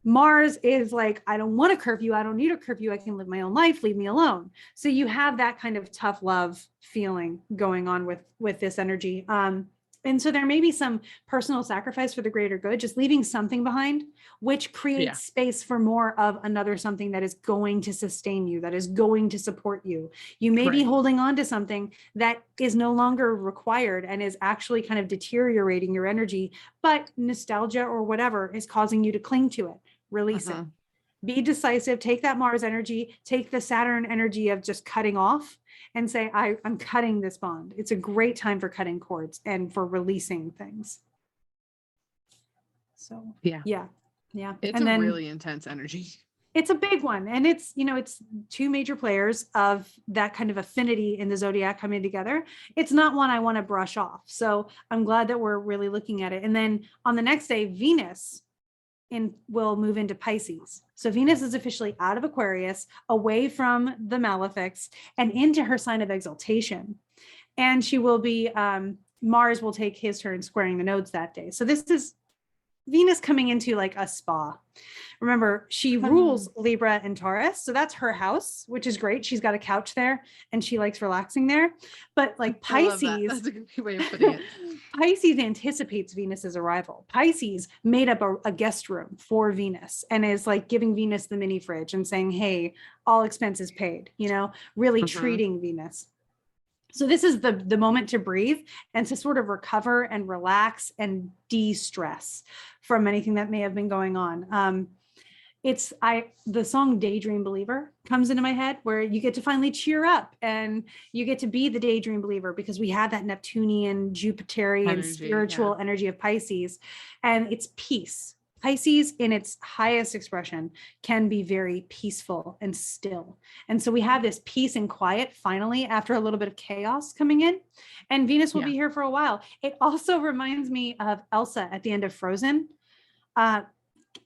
Mars is like, I don't want a curfew. I don't need a curfew. I can live my own life. Leave me alone. So you have that kind of tough love feeling going on with this energy. And so there may be some personal sacrifice for the greater good, just leaving something behind, which creates space for more of another something that is going to sustain you, that is going to support you. You may be holding on to something that is no longer required and is actually kind of deteriorating your energy, but nostalgia or whatever is causing you to cling to it. Release it. Be decisive. Take that Mars energy, take the Saturn energy of just cutting off and say, I'm cutting this bond. It's a great time for cutting cords and for releasing things. So yeah. It's a really intense energy. It's a big one. And it's, it's two major players of that kind of affinity in the zodiac coming together. It's not one I want to brush off. So I'm glad that we're really looking at it. And then on the next day, Venus will move into Pisces. So Venus is officially out of Aquarius, away from the malefics and into her sign of exaltation. And she will be, Mars will take his turn squaring the nodes that day. So this is Venus coming into like a spa. Remember, she rules Libra and Taurus. So that's her house, which is great. She's got a couch there and she likes relaxing there. But like Pisces, that's a good way of putting it. Pisces anticipates Venus's arrival. Pisces made up a guest room for Venus and is like giving Venus the mini fridge and saying, hey, all expenses paid, really treating Venus. So this is the moment to breathe and to sort of recover and relax and de-stress from anything that may have been going on. The song Daydream Believer comes into my head where you get to finally cheer up and you get to be the daydream believer because we have that Neptunian, Jupiterian, spiritual energy of Pisces, and it's peace. Pisces in its highest expression can be very peaceful and still. And so we have this peace and quiet finally after a little bit of chaos coming in, and Venus will be here for a while. It also reminds me of Elsa at the end of Frozen.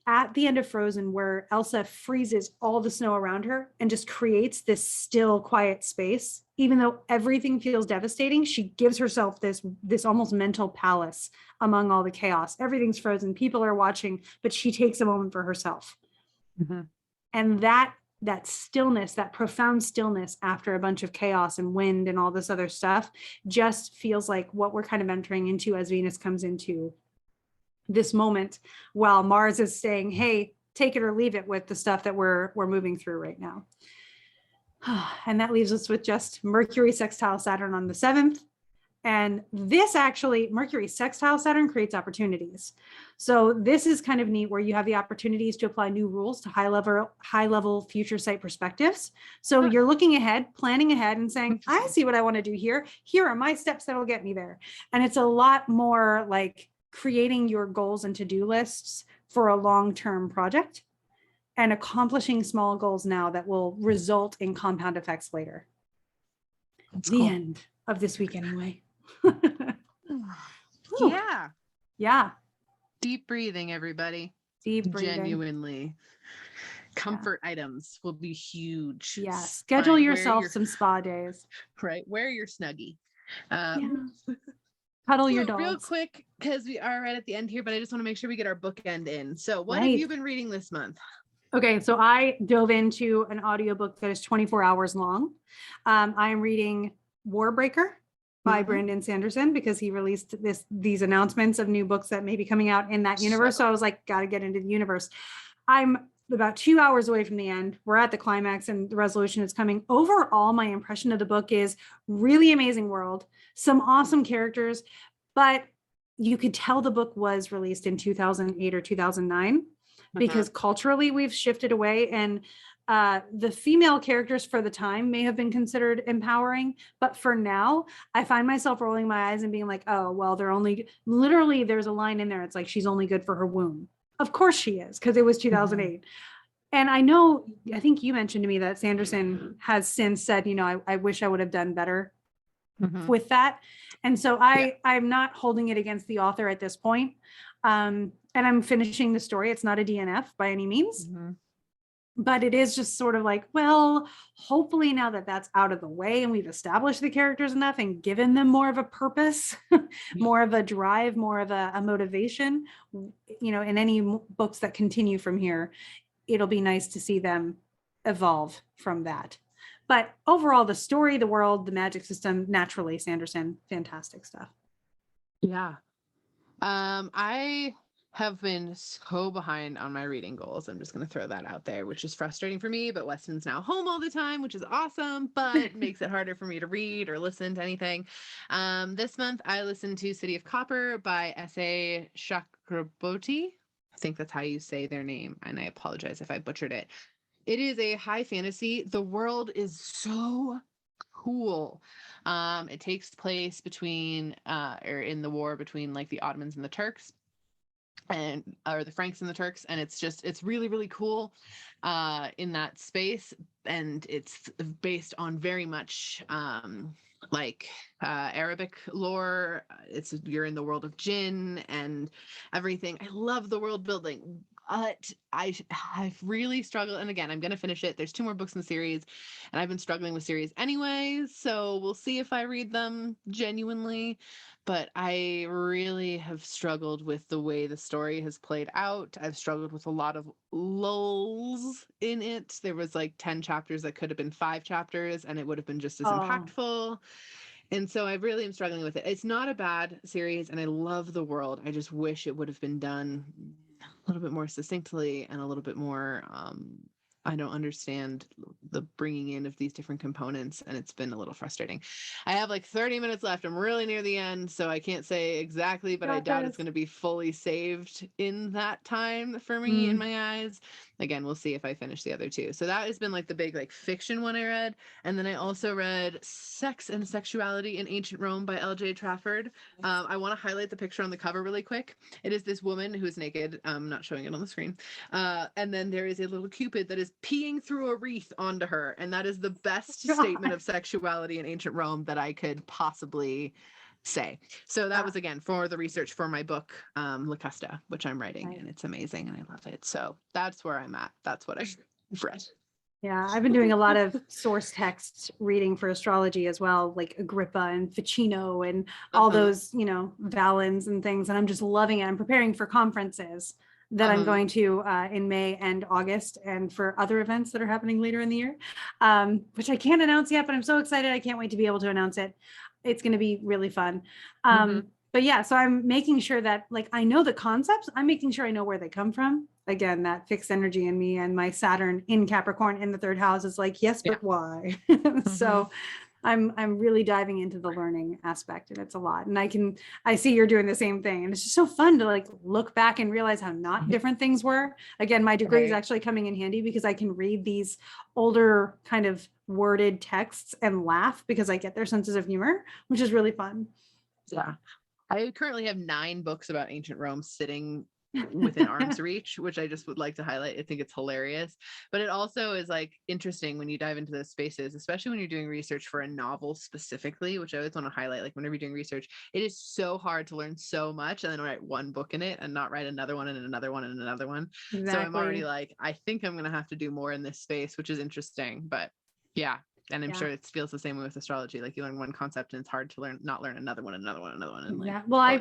At the end of Frozen, where Elsa freezes all the snow around her and just creates this still, quiet space, even though everything feels devastating, she gives herself this almost mental palace among all the chaos. Everything's frozen. People are watching, but she takes a moment for herself. And that stillness, that profound stillness after a bunch of chaos and wind and all this other stuff, just feels like what we're kind of entering into as Venus comes into this moment, while Mars is saying, hey, take it or leave it with the stuff that we're moving through right now. And that leaves us with just Mercury sextile Saturn on the 7th. And this actually, Mercury sextile Saturn creates opportunities. So this is kind of neat where you have the opportunities to apply new rules to high level future sight perspectives. So you're looking ahead, planning ahead and saying, I see what I want to do here. Here are my steps that'll get me there. And it's a lot more like creating your goals and to-do lists for a long-term project and accomplishing small goals now that will result in compound effects later. That's the end of this week anyway. Yeah. Deep breathing, everybody. Deep breathing. Genuinely. Comfort items will be huge. Yeah. Schedule yourself some spa days. Right. Wear your Snuggie. Cuddle your dogs. Real quick, because we are right at the end here, but I just want to make sure we get our bookend in. So what have you been reading this month? Okay, so I dove into an audiobook that is 24 hours long. I am reading Warbreaker by Brandon Sanderson because he released these announcements of new books that may be coming out in that universe. So I was like, got to get into the universe. I'm about 2 hours away from the end. We're at the climax and the resolution is coming. Overall, my impression of the book is really amazing world, some awesome characters, but you could tell the book was released in 2008 or 2009 because culturally we've shifted away, and the female characters for the time may have been considered empowering, but for now I find myself rolling my eyes and being like, oh, well, they're only literally, there's a line in there. It's like, she's only good for her womb. Of course she is, because it was 2008. And I think you mentioned to me that Sanderson has since said, I wish I would have done better with that. And so I'm not holding it against the author at this point. And I'm finishing the story. It's not a DNF by any means. but it is just sort of like, well, hopefully now that that's out of the way and we've established the characters enough and given them more of a purpose, more of a drive, more of a motivation, in any books that continue from here, it'll be nice to see them evolve from that. But overall, the story, the world, the magic system, naturally, Sanderson, fantastic stuff. Yeah. I have been so behind on my reading goals. I'm just going to throw that out there, which is frustrating for me, but Weston's now home all the time, which is awesome, but makes it harder for me to read or listen to anything. This month I listened to City of Copper by S.A. Chakraborty. I think that's how you say their name, and I apologize if I butchered it. It is a high fantasy. The world is so cool. It takes place between or in the war between like the Ottomans and the Turks, or the Franks and the Turks, and it's really, really cool in that space, and it's based on very much Arabic lore. You're in the world of jinn and everything. I love the world building, but I've really struggled. And again, I'm going to finish it. There's 2 more books in the series, and I've been struggling with series anyways, so we'll see if I read them genuinely. But I really have struggled with the way the story has played out. I've struggled with a lot of lulls in it. There was like 10 chapters that could have been 5 chapters, and it would have been just as impactful. And so I really am struggling with it. It's not a bad series, and I love the world. I just wish it would have been done a little bit more succinctly and a little bit more I don't understand the bringing in of these different components, and it's been a little frustrating. I have like 30 minutes left. I'm really near the end, so I can't say exactly, but I doubt it's going to be fully saved in that time for me in my eyes. Again, we'll see if I finish the other 2. So that has been like the big like fiction one I read. And then I also read Sex and Sexuality in Ancient Rome by L.J. Trafford. I want to highlight the picture on the cover really quick. It is this woman who's naked. I'm not showing it on the screen. And then there is a little Cupid that is peeing through a wreath onto her. And that is the best statement of sexuality in ancient Rome that I could possibly say. So that was, again, for the research for my book, Locusta, which I'm writing, and it's amazing and I love it. So that's where I'm at. That's what I've read. Yeah, I've been doing a lot of source text reading for astrology as well, like Agrippa and Ficino and all those, Valens and things. And I'm just loving it. I'm preparing for conferences that I'm going to in May and August, and for other events that are happening later in the year, which I can't announce yet, but I'm so excited. I can't wait to be able to announce it. It's going to be really fun. But yeah, so I'm making sure that like I know the concepts. I'm making sure I know where they come from. Again, that fixed energy in me, and my Saturn in Capricorn in the 3rd house is like, yes, but why? So I'm really diving into the learning aspect, and it's a lot. And I see you're doing the same thing, and it's just so fun to like look back and realize how not different things were. Again, my degree is actually coming in handy because I can read these older kind of worded texts and laugh because I get their senses of humor, which is really fun. Yeah. I currently have 9 books about ancient Rome sitting within arm's reach, which I just would like to highlight. I think it's hilarious, but it also is like interesting when you dive into those spaces, especially when you're doing research for a novel specifically, which I always want to highlight. Like whenever you're doing research, it is so hard to learn so much and then write one book in it and not write another one and another one and another one. Exactly. So I'm already like, I think I'm going to have to do more in this space, which is interesting, but yeah. And I'm sure it feels the same way with astrology. Like you learn one concept and it's hard to not learn another one. And like, well, I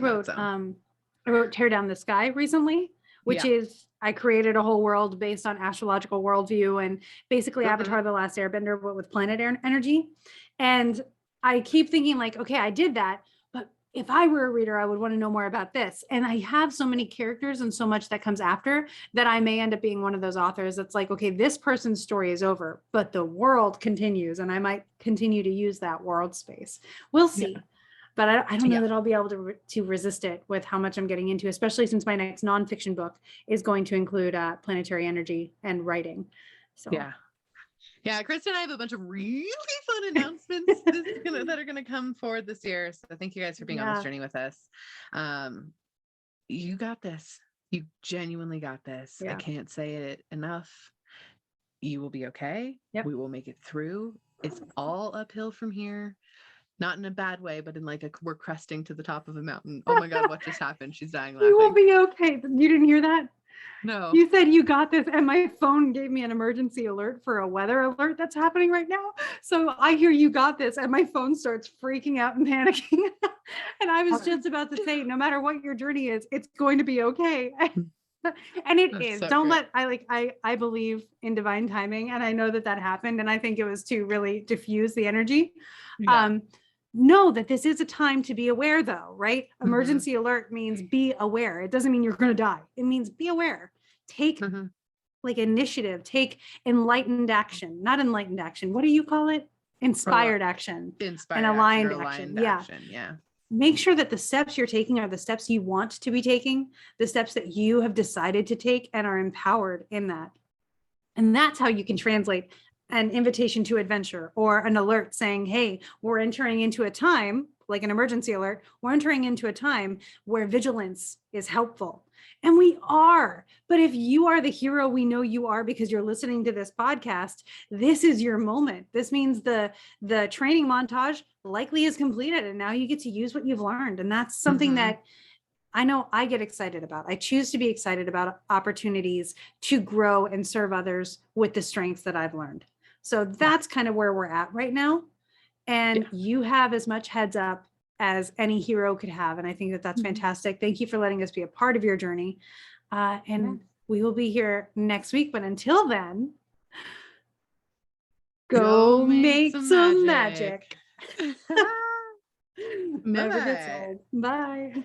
wrote Tear Down the Sky recently, which is, I created a whole world based on astrological worldview and basically Avatar: The Last Airbender, but with planet energy. And I keep thinking like, okay, I did that, but if I were a reader, I would want to know more about this. And I have so many characters and so much that comes after that I may end up being one of those authors that's like, okay, this person's story is over, but the world continues, and I might continue to use that world space. We'll see. Yeah. But I don't know that I'll be able to resist it with how much I'm getting into, especially since my next nonfiction book is going to include planetary energy and writing. So yeah, Krista and I have a bunch of really fun announcements that are going to come forward this year. So thank you guys for being on this journey with us. You got this. You genuinely got this. I can't say it enough. You will be okay. Yep. We will make it through. It's all uphill from here. Not in a bad way, but in like we're cresting to the top of a mountain. Oh my God, what just happened? She's dying laughing. You will be okay. You didn't hear that? No. You said you got this, and my phone gave me an emergency alert for a weather alert that's happening right now. So I hear you got this, and my phone starts freaking out and panicking. And I was just about to say, no matter what your journey is, it's going to be okay. And it is. So Don't great. I believe in divine timing, and I know that happened, and I think it was to really diffuse the energy. Yeah. Know that this is a time to be aware, though, right? Emergency alert means be aware. It doesn't mean you're going to die. It means be aware. Take like initiative, take enlightened action, not enlightened action. What do you call it? Inspired action. Inspired and aligned action. Yeah. Yeah. Make sure that the steps you're taking are the steps you want to be taking, the steps that you have decided to take and are empowered in that. And that's how you can translate an invitation to adventure or an alert saying, hey, we're entering into a time, like an emergency alert, we're entering into a time where vigilance is helpful. And we are. But if you are the hero we know you are because you're listening to this podcast, this is your moment. This means the training montage likely is completed, and now you get to use what you've learned. And that's something that I know I get excited about. I choose to be excited about opportunities to grow and serve others with the strengths that I've learned. So that's kind of where we're at right now. And you have as much heads up as any hero could have. And I think that that's fantastic. Thank you for letting us be a part of your journey. And we will be here next week. But until then, go make some magic. Never gets old. Bye.